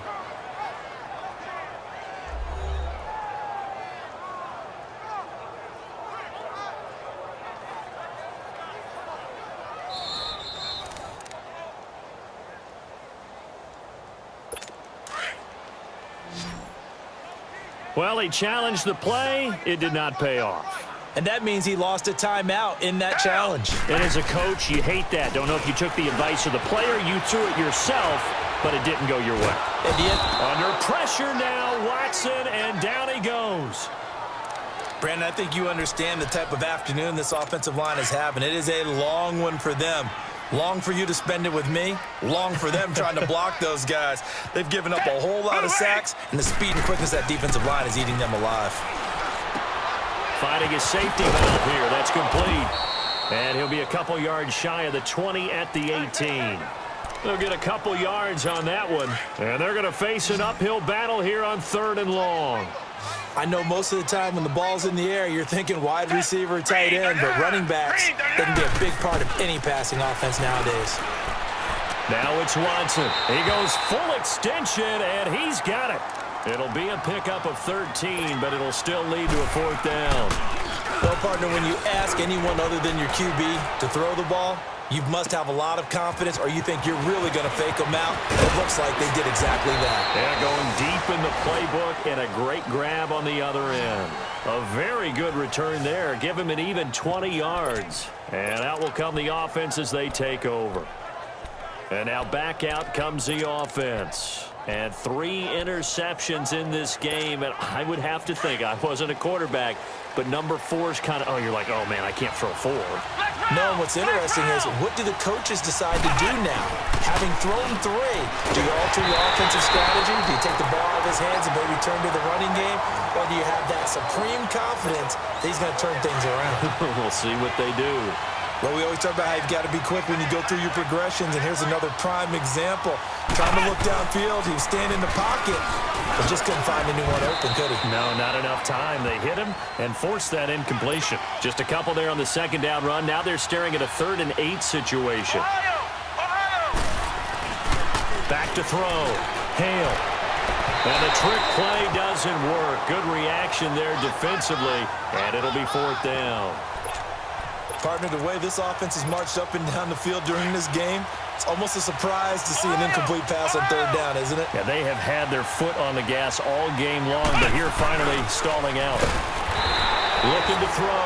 Well, he challenged the play. It did not pay off. And that means he lost a timeout in that challenge. And as a coach, you hate that. Don't know if you took the advice of the player. You threw it yourself, but it didn't go your way. It did. Under pressure now, Watson, and down he goes. Brandon, I think you understand the type of afternoon this offensive line is having. It is a long one for them. Long for you to spend it with me. Long for them trying to block those guys. They've given up a whole lot of sacks, and the speed and quickness of that defensive line is eating them alive. Finding his safety valve here. That's complete. And he'll be a couple yards shy of the 20 at the 18. They'll get a couple yards on that one. And they're going to face an uphill battle here on 3rd and long. I know most of the time when the ball's in the air, you're thinking wide receiver, tight end, but running backs, they can be a big part of any passing offense nowadays. Now it's Watson. He goes full extension, and he's got it. It'll be a pickup of 13, but it'll still lead to a 4th down. Well, partner, when you ask anyone other than your QB to throw the ball, you must have a lot of confidence, or you think you're really going to fake them out. It looks like they did exactly that. Yeah, going deep in the playbook, and a great grab on the other end. A very good return there. Give him an even 20 yards. And out will come the offense as they take over. And now back out comes the offense. And 3 interceptions in this game. And I would have to think, I wasn't a quarterback, but number 4's kind of, you're like, oh, man, I can't throw 4. No, and what's interesting is, what do the coaches decide to do now? Having thrown 3, do you alter your offensive strategy? Do you take the ball out of his hands and maybe turn to the running game? Or do you have that supreme confidence that he's going to turn things around? We'll see what they do. Well, we always talk about how you've got to be quick when you go through your progressions, and here's another prime example. Trying to look downfield, he was standing in the pocket, but just couldn't find anyone open, could he? No, not enough time. They hit him and forced that incompletion. Just a couple there on the 2nd down run. Now they're staring at a 3rd and 8 situation. Back to throw. Hale. And the trick play doesn't work. Good reaction there defensively, and it'll be 4th down. Partner, the way this offense has marched up and down the field during this game, it's almost a surprise to see an incomplete pass on 3rd down, isn't it? Yeah, they have had their foot on the gas all game long, but here finally stalling out. Looking to throw.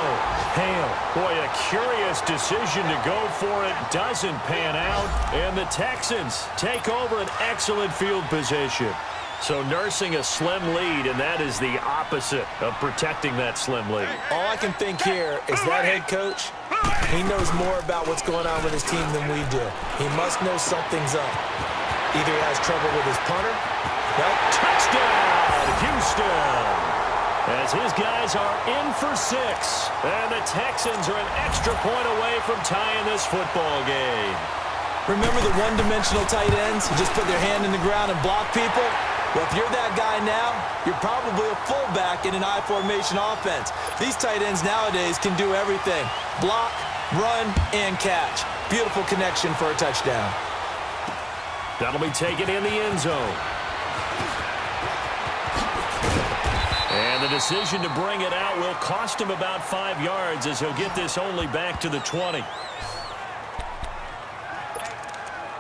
Hale. Boy, a curious decision to go for it. Doesn't pan out. And the Texans take over an excellent field position. So nursing a slim lead, and that is the opposite of protecting that slim lead. All I can think here is that head coach, he knows more about what's going on with his team than we do. He must know something's up. Either he has trouble with his punter. Well, touchdown, Houston. As his guys are in for 6. And the Texans are an extra point away from tying this football game. Remember the one-dimensional tight ends who just put their hand in the ground and block people? Well, if you're that guy now, you're probably a fullback in an I-formation offense. These tight ends nowadays can do everything. Block, run, and catch. Beautiful connection for a touchdown. That'll be taken in the end zone. And the decision to bring it out will cost him about 5 yards as he'll get this only back to the 20.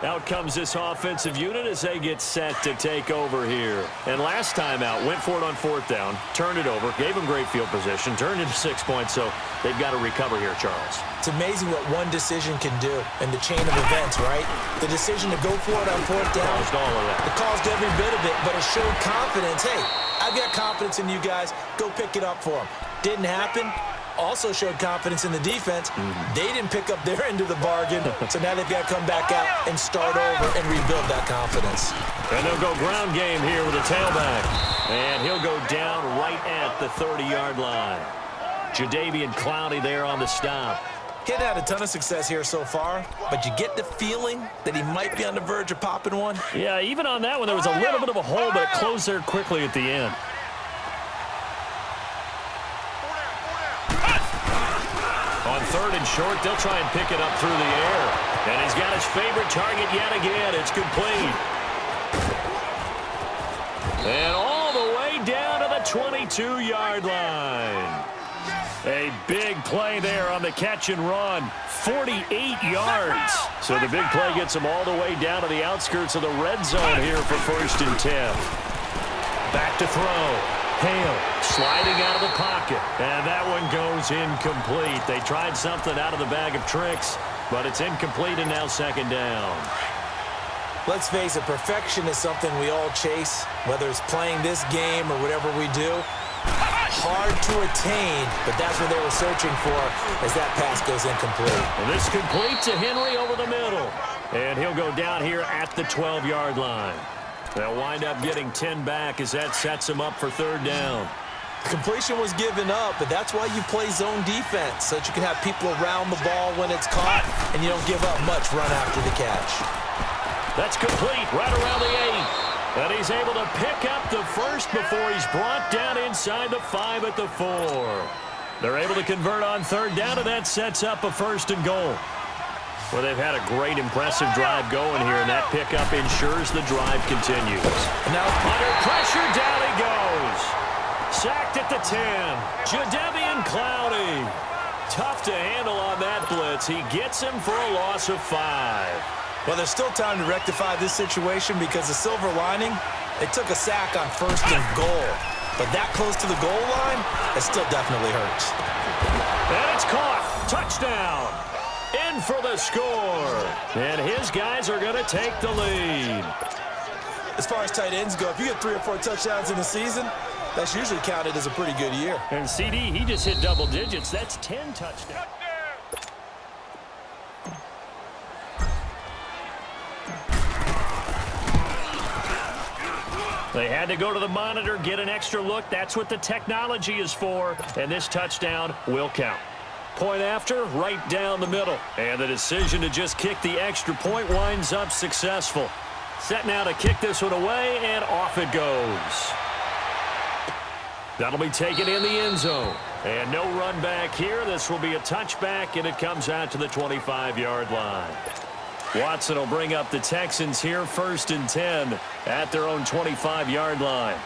Out comes this offensive unit as they get set to take over here. And last time out, went for it on 4th down, turned it over, gave them great field position, turned it to 6 points, so they've got to recover here, Charles. It's amazing what one decision can do in the chain of events, right? The decision to go for it on 4th down. Caused all of that. It caused every bit of it, but it showed confidence. Hey, I've got confidence in you guys. Go pick it up for them. Didn't happen. Also showed confidence in the defense. They didn't pick up their end of the bargain, so now they've got to come back out and start over and rebuild that confidence. And they'll go ground game here with a tailback. And he'll go down right at the 30-yard line. Jadeveon Clowney there on the stop. He hadn't had a ton of success here so far, but you get the feeling that he might be on the verge of popping one. Yeah, even on that one, there was a little bit of a hole, but it closed there quickly at the end. On third and short, they'll try and pick it up through the air. And he's got his favorite target yet again. It's complete. And all the way down to the 22-yard line. A big play there on the catch and run. 48 yards. So the big play gets him all the way down to the outskirts of the red zone here for 1st and 10. Back to throw. Hale sliding out of the pocket. And that one goes incomplete. They tried something out of the bag of tricks, but it's incomplete and now 2nd down. Let's face it, perfection is something we all chase, whether it's playing this game or whatever we do. Hard to attain, but that's what they were searching for as that pass goes incomplete. And this complete to Henry over the middle. And he'll go down here at the 12-yard line. They'll wind up getting 10 back as that sets them up for 3rd down. Completion was given up, but that's why you play zone defense, so that you can have people around the ball when it's caught, and you don't give up much run after the catch. That's complete right around the 8. And he's able to pick up the first before he's brought down inside the 5 at the 4. They're able to convert on 3rd down, and that sets up a 1st and goal. Well, they've had a great, impressive drive going here, and that pickup ensures the drive continues. Now, under pressure, down he goes. Sacked at the 10. Jadeveon Clowney. Tough to handle on that blitz. He gets him for a loss of 5. well, there's still time to rectify this situation because the silver lining, they took a sack on 1st and goal. But that close to the goal line, it still definitely hurts. And it's caught. Touchdown. In for the score. And his guys are going to take the lead. As far as tight ends go, if you get 3 or 4 touchdowns in the season, that's usually counted as a pretty good year. And CD, he just hit double digits. That's 10 touchdowns. They had to go to the monitor, get an extra look. That's what the technology is for. And this touchdown will count. Point after, right down the middle. And the decision to just kick the extra point winds up successful. Set now to kick this one away, and off it goes. That'll be taken in the end zone. And no run back here. This will be a touchback, and it comes out to the 25-yard line. Watson will bring up the Texans here, 1st and 10 at their own 25-yard line.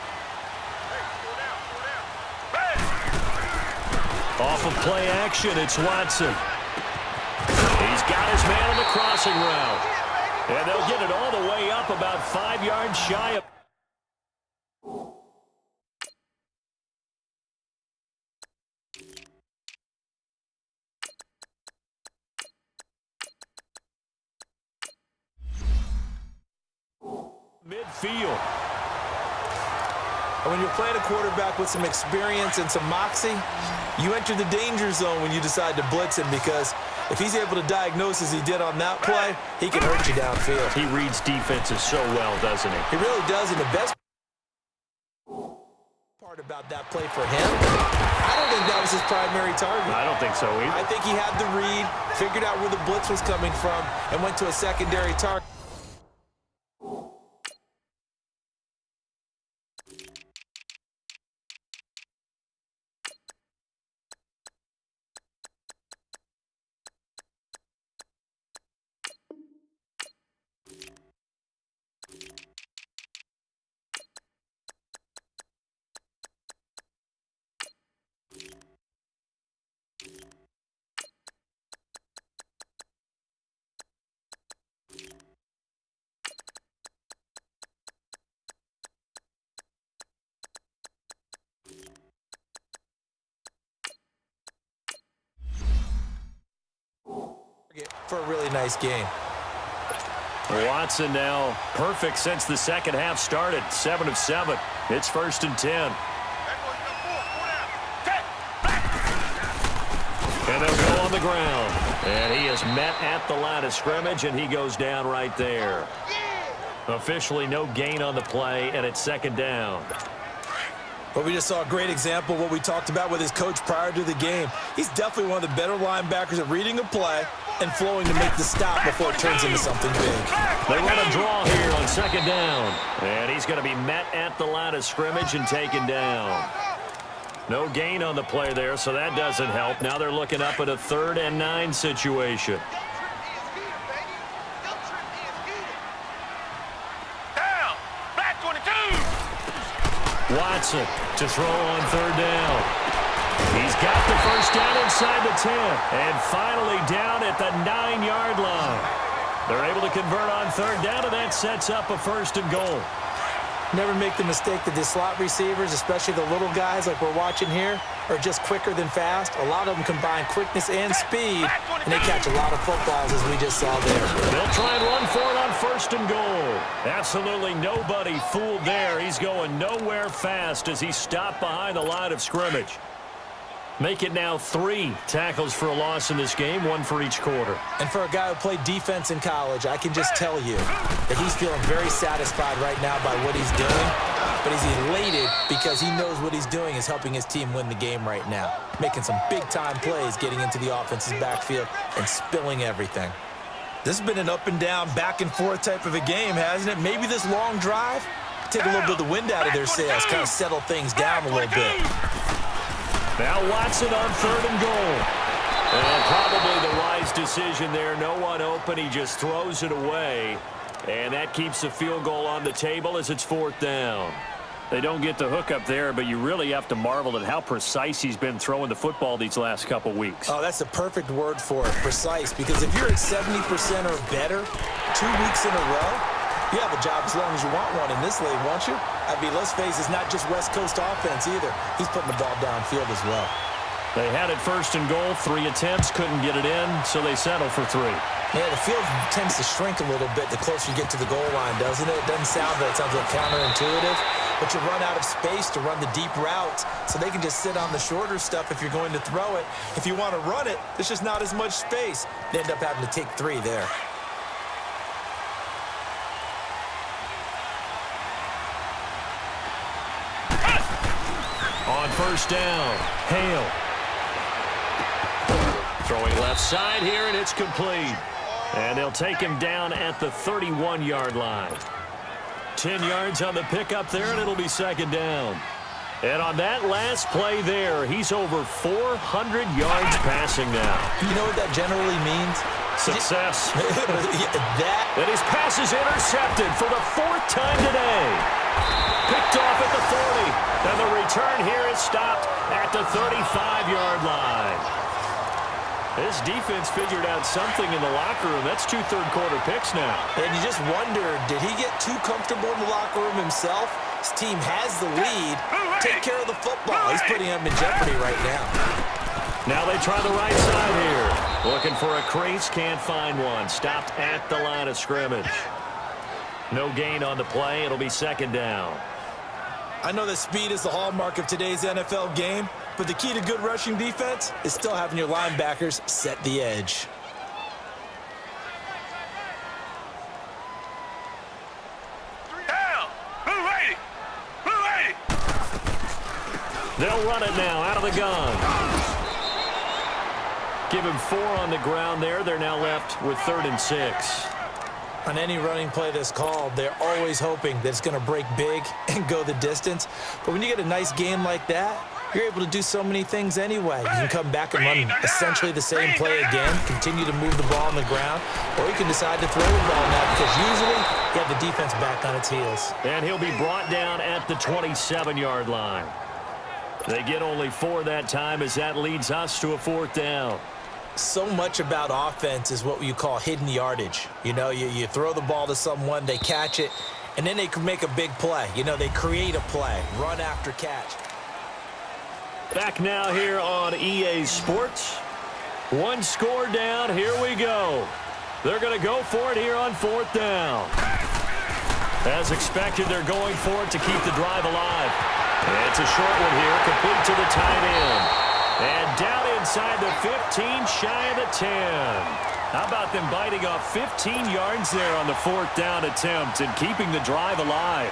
Off of play action, it's Watson. He's got his man on the crossing route. And they'll get it all the way up about 5 yards shy of... midfield. And when you're playing a quarterback with some experience and some moxie, you enter the danger zone when you decide to blitz him, because if he's able to diagnose as he did on that play, he can hurt you downfield. He reads defenses so well, doesn't he? He really does, and the best part about that play for him, I don't think that was his primary target. I don't think so either. I think he had the read, figured out where the blitz was coming from, and went to a secondary target. For a really nice game. Watson now perfect since the second half started. 7 of 7. It's 1st and 10. And they'll go on the ground. And he is met at the line of scrimmage, and he goes down right there. Officially no gain on the play, and it's 2nd down. But we just saw a great example of what we talked about with his coach prior to the game. He's definitely one of the better linebackers at reading a play and flowing to make the stop before it turns into something big. They run a draw here on 2nd down. And he's going to be met at the line of scrimmage and taken down. No gain on the play there, so that doesn't help. Now they're looking up at a 3rd and 9 situation. Down. Black 22. Watson to throw on 3rd down. He's got the first down inside the 10. And finally down at the 9-yard line. They're able to convert on 3rd down, and that sets up a 1st and goal. Never make the mistake that the slot receivers, especially the little guys like we're watching here, are just quicker than fast. A lot of them combine quickness and speed, and they catch a lot of footballs, as we just saw there. They'll try and run for it on 1st and goal. Absolutely nobody fooled there. He's going nowhere fast as he stopped behind the line of scrimmage. Make it now 3 tackles for a loss in this game, 1 for each quarter. And for a guy who played defense in college, I can just tell you that he's feeling very satisfied right now by what he's doing. But he's elated because he knows what he's doing is helping his team win the game right now. Making some big-time plays, getting into the offense's backfield and spilling everything. This has been an up-and-down, back-and-forth type of a game, hasn't it? Maybe this long drive, take a little bit of the wind out of their sails, kind of settle things down a little bit. Now Watson on 3rd and goal. And probably the wise decision there. No one open. He just throws it away. And that keeps the field goal on the table as it's 4th down. They don't get the hook up there, but you really have to marvel at how precise he's been throwing the football these last couple weeks. Oh, that's the perfect word for it, precise. Because if you're at 70% or better 2 weeks in a row, you have a job as long as you want one in this league, won't you? I mean, let's face it, it's not just West Coast offense either. He's putting the ball downfield as well. They had it 1st and goal, 3 attempts, couldn't get it in, so they settle for 3. Yeah, the field tends to shrink a little bit the closer you get to the goal line, doesn't it? It doesn't sound right. It sounds like counterintuitive. But you run out of space to run the deep routes, so they can just sit on the shorter stuff if you're going to throw it. If you want to run it, there's just not as much space. They end up having to take 3 there. On 1st down, Hale. Throwing left side here, and it's complete. And they'll take him down at the 31-yard line. 10 yards on the pickup there, and it'll be 2nd down. And on that last play there, he's over 400 yards passing now. You know what that generally means? Success. And his pass is intercepted for the 4th time today. Picked off at the 40. And the return here is stopped at the 35-yard line. This defense figured out something in the locker room. That's 2 third-quarter picks now. And you just wonder, did he get too comfortable in the locker room himself? His team has the lead. Take care of the football. He's putting them in jeopardy right now. Now they try the right side here. Looking for a crease, can't find one. Stopped at the line of scrimmage. No gain on the play. It'll be 2nd down. I know that speed is the hallmark of today's NFL game, but the key to good rushing defense is still having your linebackers set the edge. Down. Blue 80. Blue 80. They'll run it now out of the gun. Give him 4 on the ground there. They're now left with 3rd and 6. On any running play that's called, they're always hoping that it's going to break big and go the distance. But when you get a nice game like that, you're able to do so many things anyway. You can come back and run essentially the same play again, continue to move the ball on the ground, or you can decide to throw the ball now because usually you have the defense back on its heels. And he'll be brought down at the 27-yard line. They get only 4 that time as that leads us to a 4th down. So much about offense is what you call hidden yardage. You know, you throw the ball to someone, they catch it, and then they can make a big play. You know, they create a play, run after catch. Back now here on EA Sports. 1 score down. Here we go. They're going to go for it here on 4th down. As expected, they're going for it to keep the drive alive. And it's a short one here, complete to the tight end. And down inside the 15, shy of the 10. How about them biting off 15 yards there on the 4th down attempt and keeping the drive alive?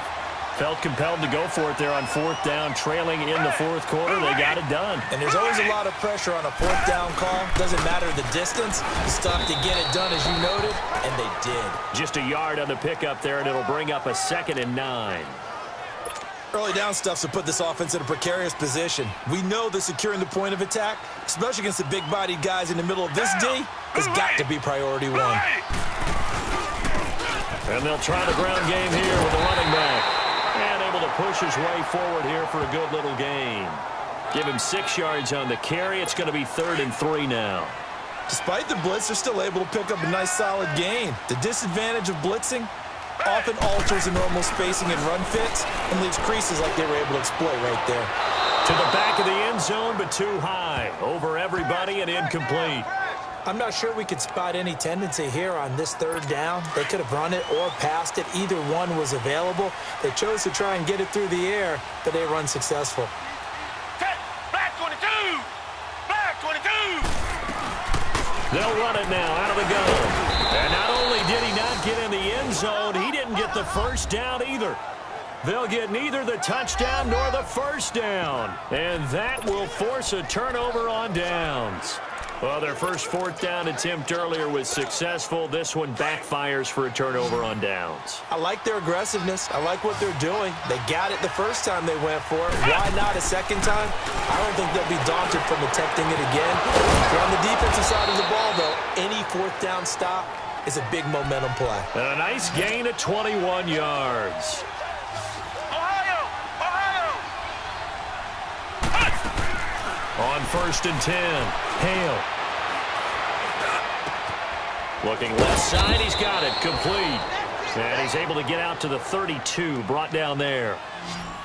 Felt compelled to go for it there on 4th down, trailing in the 4th quarter. They got it done. And there's always a lot of pressure on a 4th down call. Doesn't matter the distance. You still have to get it done, as you noted, and they did. Just a yard on the pickup there, and it'll bring up a 2nd and 9. Early down stuffs will put this offense in a precarious position. We know that securing the point of attack, especially against the big-bodied guys in the middle of this D, has got to be priority one. And they'll try the ground game here with the running back. And able to push his way forward here for a good little gain. Give him 6 yards on the carry. It's going to be 3rd and 3 now. Despite the blitz, they're still able to pick up a nice solid gain. The disadvantage of blitzing often alters the normal spacing and run fits and leaves creases like they were able to exploit right there. To the back of the end zone, but too high. Over everybody and incomplete. I'm not sure we could spot any tendency here on this 3rd down. They could have run it or passed it. Either one was available. They chose to try and get it through the air, but they were unsuccessful. Black 22! Black 22! They'll run it now out of the gun. And not only did he not get in the end zone, he didn't get the first down either. They'll get neither the touchdown nor the first down. And that will force a turnover on downs. Well, their first 4th down attempt earlier was successful. This one backfires for a turnover on downs. I like their aggressiveness. I like what they're doing. They got it the first time they went for it. Why not a second time? I don't think they'll be daunted from attempting it again. On the defensive side of the ball, though, any 4th down stop is a big momentum play. And a nice gain at 21 yards. Ohio! Ohio! On 1st and 10, Hale. Looking left side, he's got it, complete. And he's able to get out to the 32, brought down there.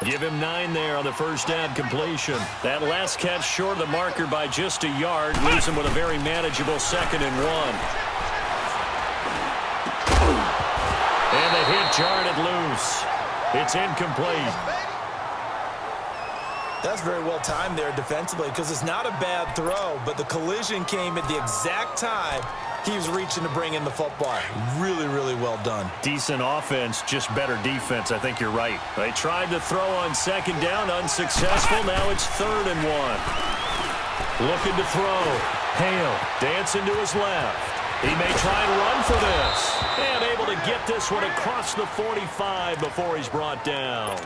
Give him 9 there on the first down completion. That last catch short of the marker by just a yard, leaves him with a very manageable 2nd and 1. And the hit jarred it loose. It's incomplete. That's very well timed there defensively because it's not a bad throw, but the collision came at the exact time he was reaching to bring in the football. Really, really well done. Decent offense, just better defense. I think you're right. They tried to throw on 2nd down, unsuccessful. Now it's 3rd and 1. Looking to throw. Hale dancing to his left. He may try and run for this. And able to get this one across the 45 before he's brought down.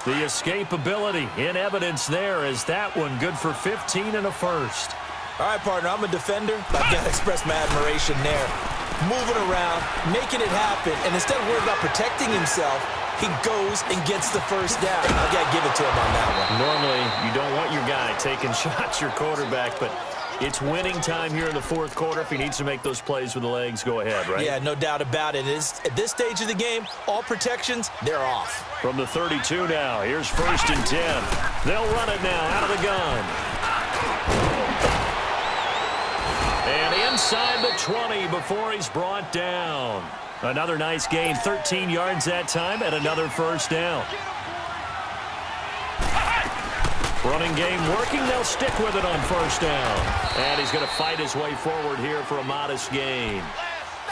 The escapability in evidence there is that one good for 15 and a first. All right, partner, I'm a defender, but I've got to express my admiration there. Moving around, making it happen, and instead of worrying about protecting himself, he goes and gets the first down. I've got to give it to him on that one. Normally, you don't want your guy taking shots, your quarterback, but it's winning time here in the 4th quarter. If he needs to make those plays with the legs, go ahead, right? Yeah, no doubt about it. At this stage of the game, all protections, they're off. From the 32 now, here's 1st and 10. They'll run it now out of the gun. And inside the 20 before he's brought down. Another nice gain, 13 yards that time, and another first down. Running game working, they'll stick with it on 1st down. And he's going to fight his way forward here for a modest gain.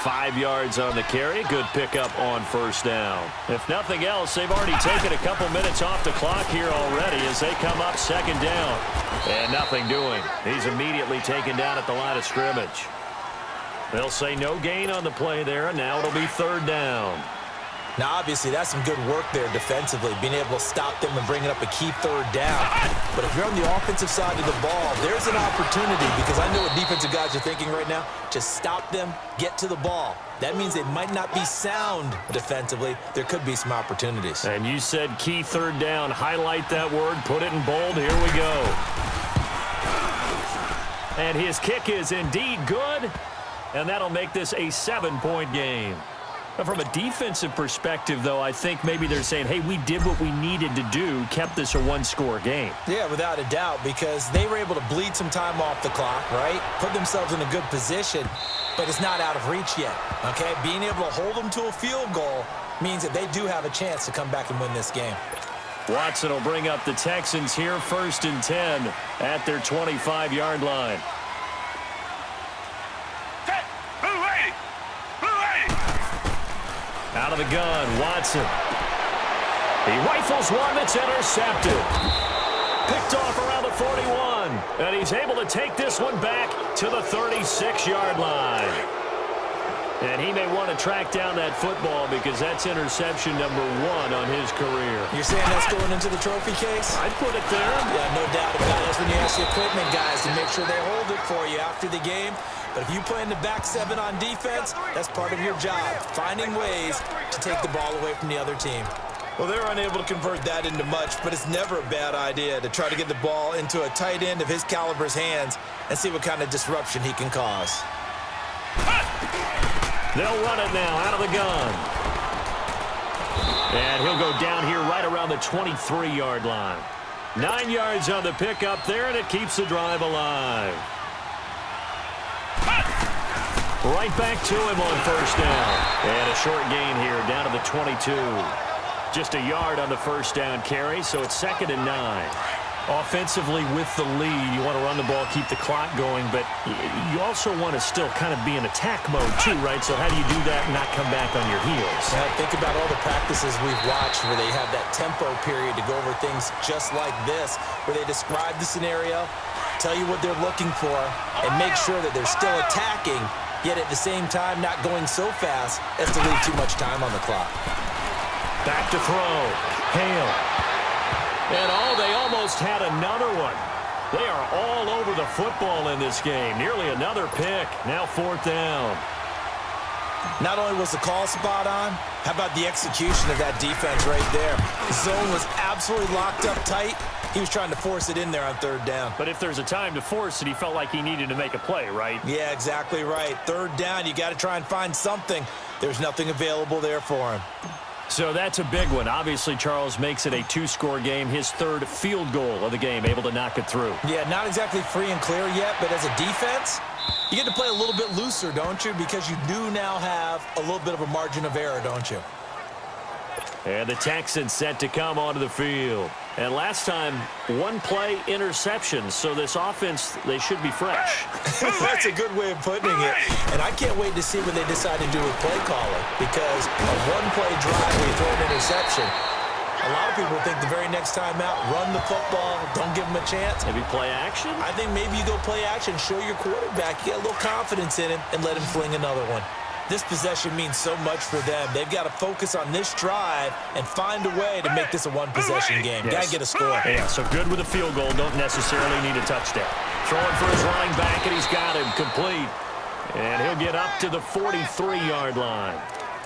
5 yards on the carry, good pickup on 1st down. If nothing else, they've already taken a couple minutes off the clock here already as they come up 2nd down. And nothing doing. He's immediately taken down at the line of scrimmage. They'll say no gain on the play there, and now it'll be 3rd down. Now, obviously, that's some good work there defensively, being able to stop them and bringing up a key 3rd down. But if you're on the offensive side of the ball, there's an opportunity because I know what defensive guys are thinking right now. Just stop them, get to the ball. That means they might not be sound defensively. There could be some opportunities. And you said key 3rd down. Highlight that word, put it in bold. Here we go. And his kick is indeed good. And that'll make this a 7-point game. From a defensive perspective, though, I think maybe they're saying, hey, we did what we needed to do, kept this a 1-score game. Yeah, without a doubt, because they were able to bleed some time off the clock, right? Put themselves in a good position, but it's not out of reach yet, okay? Being able to hold them to a field goal means that they do have a chance to come back and win this game. Watson will bring up the Texans here, 1st and 10 at their 25-yard line. Out of the gun, Watson. He rifles one that's intercepted. Picked off around the 41. And he's able to take this one back to the 36-yard line. And he may want to track down that football because that's interception number 1 on his career. You're saying that's going into the trophy case? I'd put it there. Yeah, no doubt about it. That's when you ask the equipment guys to make sure they hold it for you after the game. But if you play in the back 7 on defense, that's part of your job, finding ways to take the ball away from the other team. Well, they're unable to convert that into much, but it's never a bad idea to try to get the ball into a tight end of his caliber's hands and see what kind of disruption he can cause. They'll run it now out of the gun. And he'll go down here right around the 23-yard line. 9 yards on the pickup there, and it keeps the drive alive. Right back to him on first down. And a short gain here down to the 22. Just a yard on the first down carry, so it's 2nd and 9. Offensively with the lead, you want to run the ball, keep the clock going, but you also want to still kind of be in attack mode too, right? So how do you do that and not come back on your heels? Yeah, think about all the practices we've watched where they have that tempo period to go over things just like this, where they describe the scenario, tell you what they're looking for, and make sure that they're still attacking, yet at the same time not going so fast as to leave too much time on the clock. Back to throw. Hale. And they almost had another one. They are all over the football in this game. Nearly another pick. Now 4th down. Not only was the call spot on, how about the execution of that defense right there? The zone was absolutely locked up tight. He was trying to force it in there on 3rd down. But if there's a time to force it, he felt like he needed to make a play, right? Yeah, exactly right. 3rd down, you got to try and find something. There's nothing available there for him. So that's a big one. Obviously, Charles makes it a 2-score game. His 3rd field goal of the game, able to knock it through. Yeah, not exactly free and clear yet, but as a defense, you get to play a little bit looser, don't you? Because you do now have a little bit of a margin of error, don't you? And the Texans set to come onto the field. And last time, 1-play interception. So this offense, they should be fresh. That's a good way of putting it. And I can't wait to see what they decide to do with play calling. Because a 1-play drive where you throw an interception, a lot of people think the very next time out, run the football, don't give them a chance. Maybe play action? I think maybe you go play action, show your quarterback, you get a little confidence in him, and let him fling another one. This possession means so much for them. They've got to focus on this drive and find a way to make this a 1-possession game. Yes. Got to get a score. Yeah, so good with a field goal. Don't necessarily need a touchdown. Throwing for his running back, and he's got him complete. And he'll get up to the 43-yard line.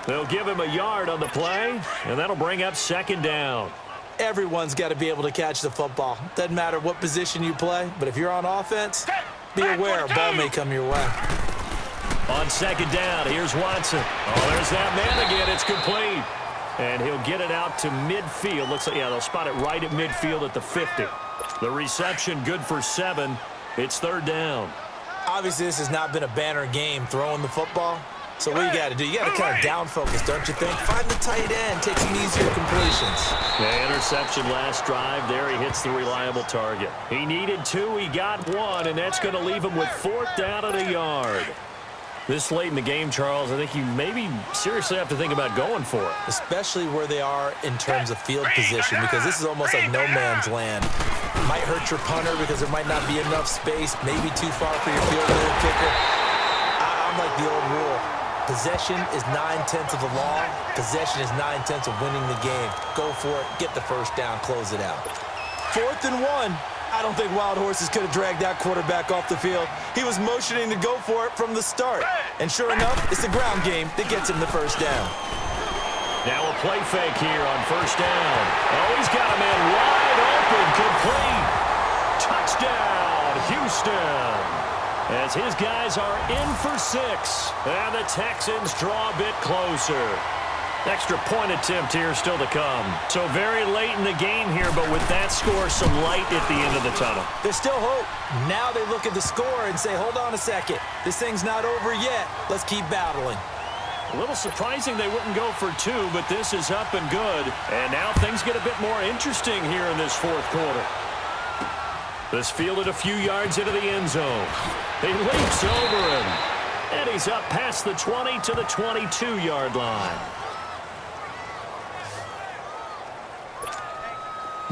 They'll give him a yard on the play, and that'll bring up 2nd down. Everyone's got to be able to catch the football. Doesn't matter what position you play, but if you're on offense, be aware a ball may come your way. On 2nd down, here's Watson. Oh, there's that man again. It's complete. And he'll get it out to midfield. Looks like, yeah, they'll spot it right at midfield at the 50. The reception good for 7. It's 3rd down. Obviously, this has not been a banner game throwing the football. So what you got to do, you got to kind of down focus, don't you think? Find the tight end, take some easier completions. The interception last drive. There he hits the reliable target. He needed 2, he got 1, and that's going to leave him with 4th down at a yard. This late in the game, Charles, I think you maybe seriously have to think about going for it. Especially where they are in terms of field position, because this is almost like no man's land. Might hurt your punter because there might not be enough space, maybe too far for your field goal kicker. I'm like the old rule. Possession is 9/10 of the law. Possession is 9/10 of winning the game. Go for it, get the first down, close it out. 4th and 1. I don't think Wild Horses could have dragged that quarterback off the field. He was motioning to go for it from the start. And sure enough, it's the ground game that gets him the first down. Now a play fake here on 1st down. Oh, he's got a man wide open, complete. Touchdown, Houston. As his guys are in for 6. And the Texans draw a bit closer. Extra point attempt here still to come. So very late in the game here, but with that score, some light at the end of the tunnel. There's still hope. Now they look at the score and say, hold on a second. This thing's not over yet. Let's keep battling. A little surprising they wouldn't go for 2, but this is up and good. And now things get a bit more interesting here in this 4th quarter. This fielded a few yards into the end zone. He leaps over him. And he's up past the 20 to the 22-yard line.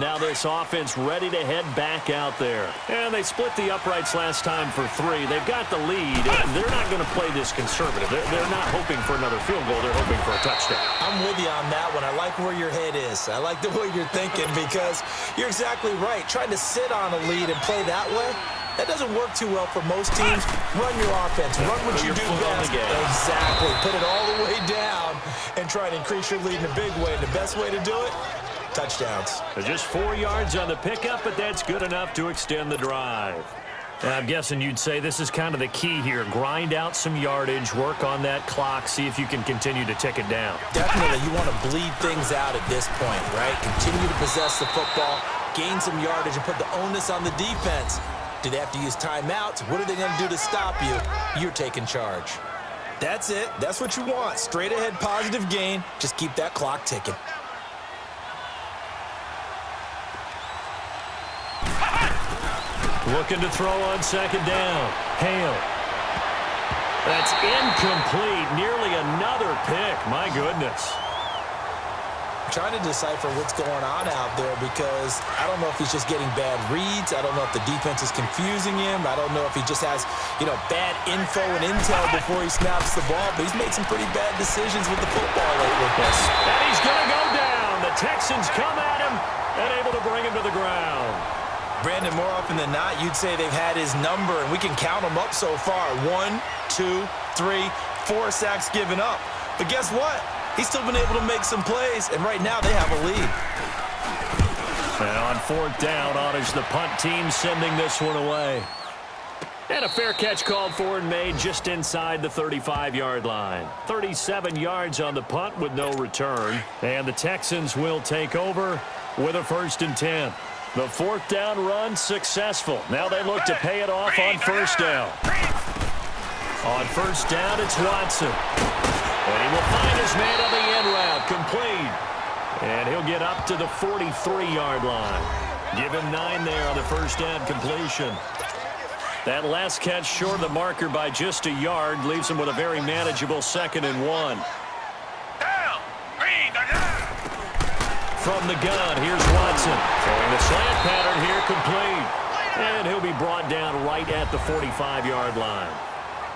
Now this offense ready to head back out there. And they split the uprights last time for 3. They've got the lead. They're not going to play this conservative. They're not hoping for another field goal. They're hoping for a touchdown. I'm with you on that one. I like where your head is. I like the way you're thinking because you're exactly right. Trying to sit on a lead and play that way, that doesn't work too well for most teams. Run your offense. Run what you do best. Exactly. Put it all the way down and try to increase your lead in a big way. And the best way to do it, touchdowns. Just 4 yards on the pickup, but that's good enough to extend the drive. And I'm guessing you'd say this is kind of the key here. Grind out some yardage, work on that clock, see if you can continue to tick it down. Definitely. You want to bleed things out at this point, right? Continue to possess the football, gain some yardage, and put the onus on the defense. Do they have to use timeouts? What are they going to do to stop you? You're taking charge. That's it. That's what you want. Straight ahead positive gain. Just keep that clock ticking. Looking to throw on second down. Hale. That's incomplete. Nearly another pick. My goodness. I'm trying to decipher what's going on out there because I don't know if he's just getting bad reads. I don't know if the defense is confusing him. I don't know if he just has, bad info and intel before he snaps the ball. But he's made some pretty bad decisions with the football lately. And he's going to go down. The Texans come at him and able to bring him to the ground. Brandon, more often than not, you'd say they've had his number, and we can count them up so far. 1, 2, 3, 4 sacks given up. But guess what? He's still been able to make some plays, and right now they have a lead. And on 4th down, honors the punt team, sending this one away. And a fair catch called for and made just inside the 35-yard line. 37 yards on the punt with no return. And the Texans will take over with a 1st and 10. The 4th down run successful. Now they look to pay it off on 1st down. On 1st down, it's Watson. And he will find his man on the end route, complete. And he'll get up to the 43-yard line. Give him 9 there on the 1st down completion. That last catch short of the marker by just a yard leaves him with a very manageable 2nd and 1. From the gun, here's Watson. Throwing the slant pattern here, complete. And he'll be brought down right at the 45-yard line.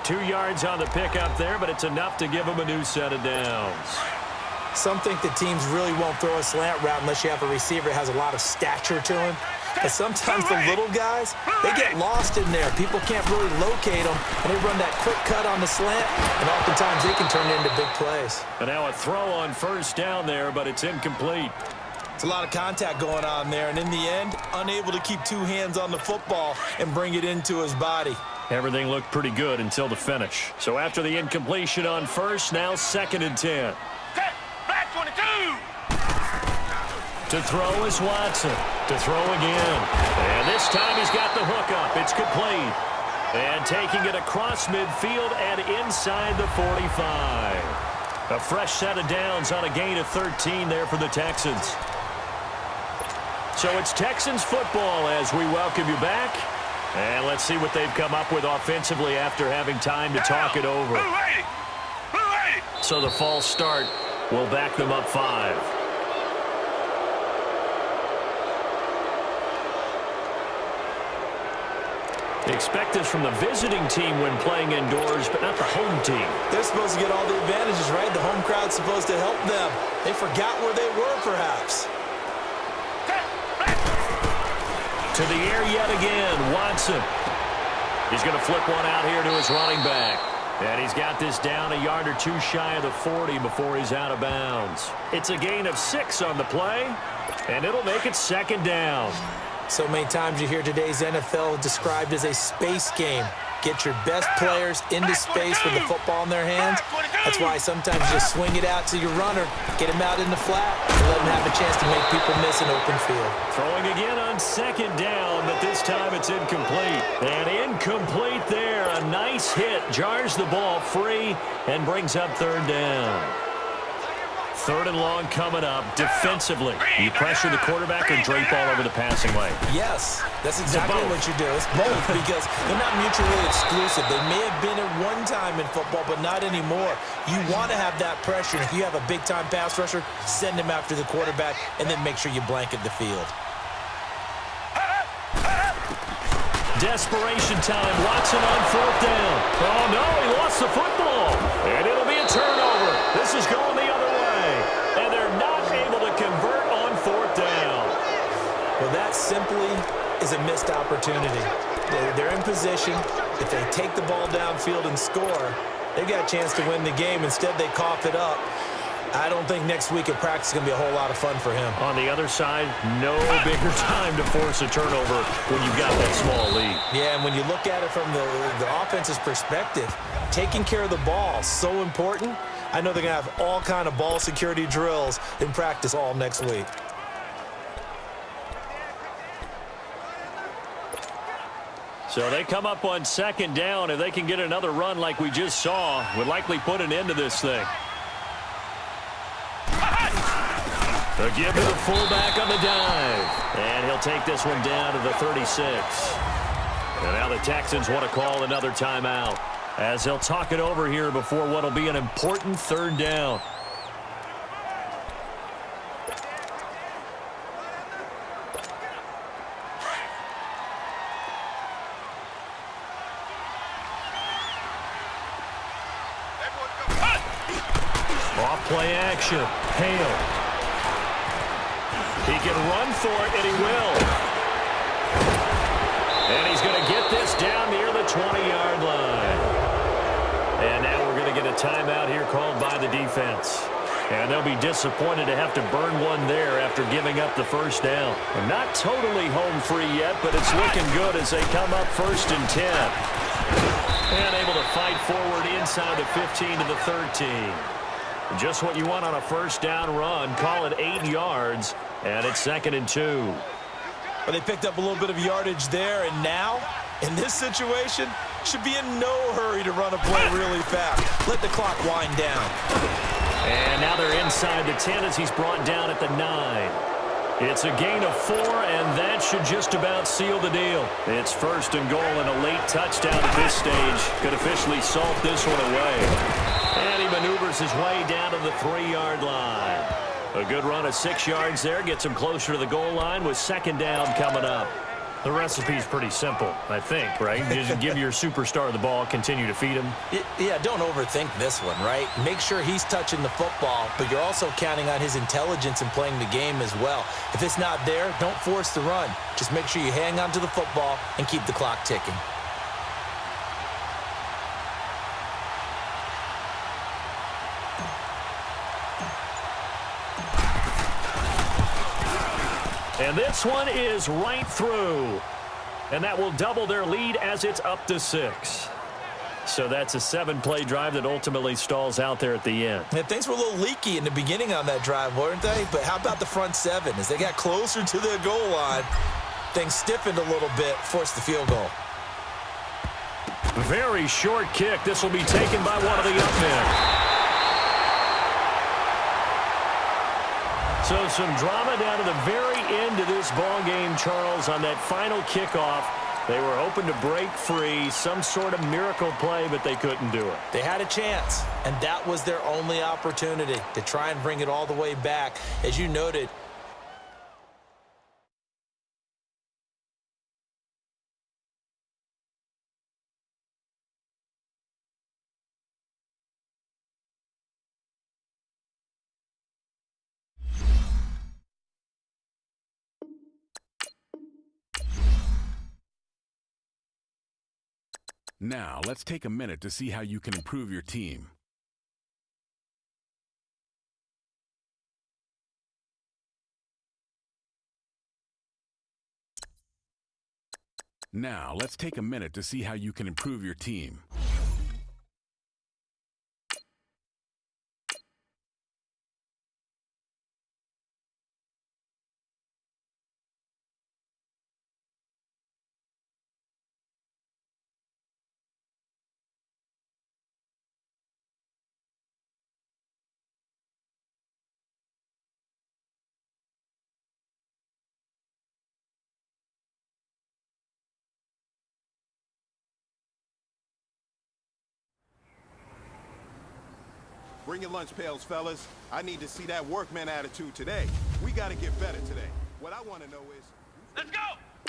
2 yards on the pickup there, but it's enough to give him a new set of downs. Some think the teams really won't throw a slant route unless you have a receiver that has a lot of stature to him. And sometimes the little guys, they get lost in there. People can't really locate them, and they run that quick cut on the slant, and oftentimes they can turn into big plays. And now a throw on 1st down there, but it's incomplete. It's a lot of contact going on there, and in the end, unable to keep 2 hands on the football and bring it into his body. Everything looked pretty good until the finish. So after the incompletion on 1st, now 2nd and 10. Black 22. To throw is Watson. To throw again. And this time he's got the hook up. It's complete. And taking it across midfield and inside the 45. A fresh set of downs on a gain of 13 there for the Texans. So it's Texans football as we welcome you back. And let's see what they've come up with offensively after having time to talk it over. So the false start will back them up 5. Expect this from the visiting team when playing indoors, but not the home team. They're supposed to get all the advantages, right? The home crowd's supposed to help them. They forgot where they were, perhaps. To the air yet again, Watson. He's going to flip one out here to his running back. And he's got this down a yard or 2 shy of the 40 before he's out of bounds. It's a gain of 6 on the play, and it'll make it 2nd down. So many times you hear today's NFL described as a space game. Get your best players into space with the football in their hands. That's why sometimes you just swing it out to your runner, get him out in the flat, and let him have a chance to make people miss an open field. Throwing again on 2nd down, but this time it's incomplete. And incomplete there. A nice hit. Jars the ball free and brings up 3rd down. 3rd and long coming up. Defensively, you pressure the quarterback or drape all over the passing lane? Yes, that's exactly what you do. It's both because they're not mutually exclusive. They may have been at one time in football, but not anymore. You want to have that pressure. If you have a big-time pass rusher, send him after the quarterback and then make sure you blanket the field. desperation time. Watson on fourth down. Oh, no, he lost the football. And it'll be a turnover. This is going the other way. And they're not able to convert on fourth down. Well, that simply is a missed opportunity. They're in position. If they take the ball downfield and score, they've got a chance to win the game. Instead, they cough it up. I don't think next week at practice is going to be a whole lot of fun for him. On the other side, no bigger time to force a turnover when you've got that small lead. Yeah, and when you look at it from the offense's perspective, taking care of the ball is so important. I know they're going to have all kind of ball security drills in practice all next week. So they come up on second down. If they can get another run like we just saw, would likely put an end to this thing. They'll give to the fullback on the dive. And he'll take this one down to the 36. And now the Texans want to call another timeout as they'll talk it over here before what will be an important third down. Off play action. Hale. He can run for it, and he will. And he's going to get this down near the 20-yard line. And now we're going to get a timeout here called by the defense. And they'll be disappointed to have to burn one there after giving up the first down. They're not totally home free yet, but it's looking good as they come up 1st and 10. And able to fight forward inside the 15 to the 13. Just what you want on a first down run. Call it 8 yards, and it's 2nd and 2. Well, they picked up a little bit of yardage there, and now, in this situation, should be in no hurry to run a play really fast. Let the clock wind down. And now they're inside the 10 as he's brought down at the 9. It's a gain of 4, and that should just about seal the deal. It's 1st and goal, and a late touchdown at this stage could officially salt this one away. And he maneuvers his way down to the 3-yard line. A good run of 6 yards there gets him closer to the goal line with 2nd down coming up. The recipe's pretty simple, I think, right? Just give your superstar the ball, continue to feed him. Yeah, don't overthink this one, right? Make sure he's touching the football, but you're also counting on his intelligence in playing the game as well. If it's not there, don't force the run. Just make sure you hang on to the football and keep the clock ticking. And this one is right through. And that will double their lead as it's up to 6. So that's a 7-play drive that ultimately stalls out there at the end. Yeah, things were a little leaky in the beginning on that drive, weren't they? But how about the front 7? As they got closer to the goal line, things stiffened a little bit, forced the field goal. Very short kick. This will be taken by one of the up men. So some drama down to the very end of this ball game, Charles, on that final kickoff. They were hoping to break free, some sort of miracle play, but they couldn't do it. They had a chance, and that was their only opportunity to try and bring it all the way back. As you noted, Now, let's take a minute to see how you can improve your team. Now, let's take a minute to see how you can improve your team. Bring your lunch pails, fellas. I need to see that workman attitude today. We got to get better today. What I want to know is... Let's go!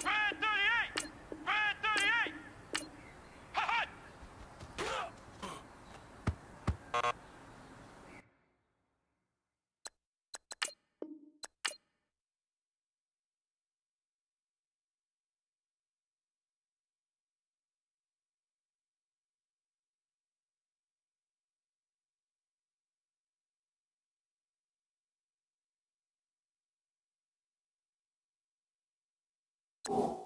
Red 38! Red 38! it.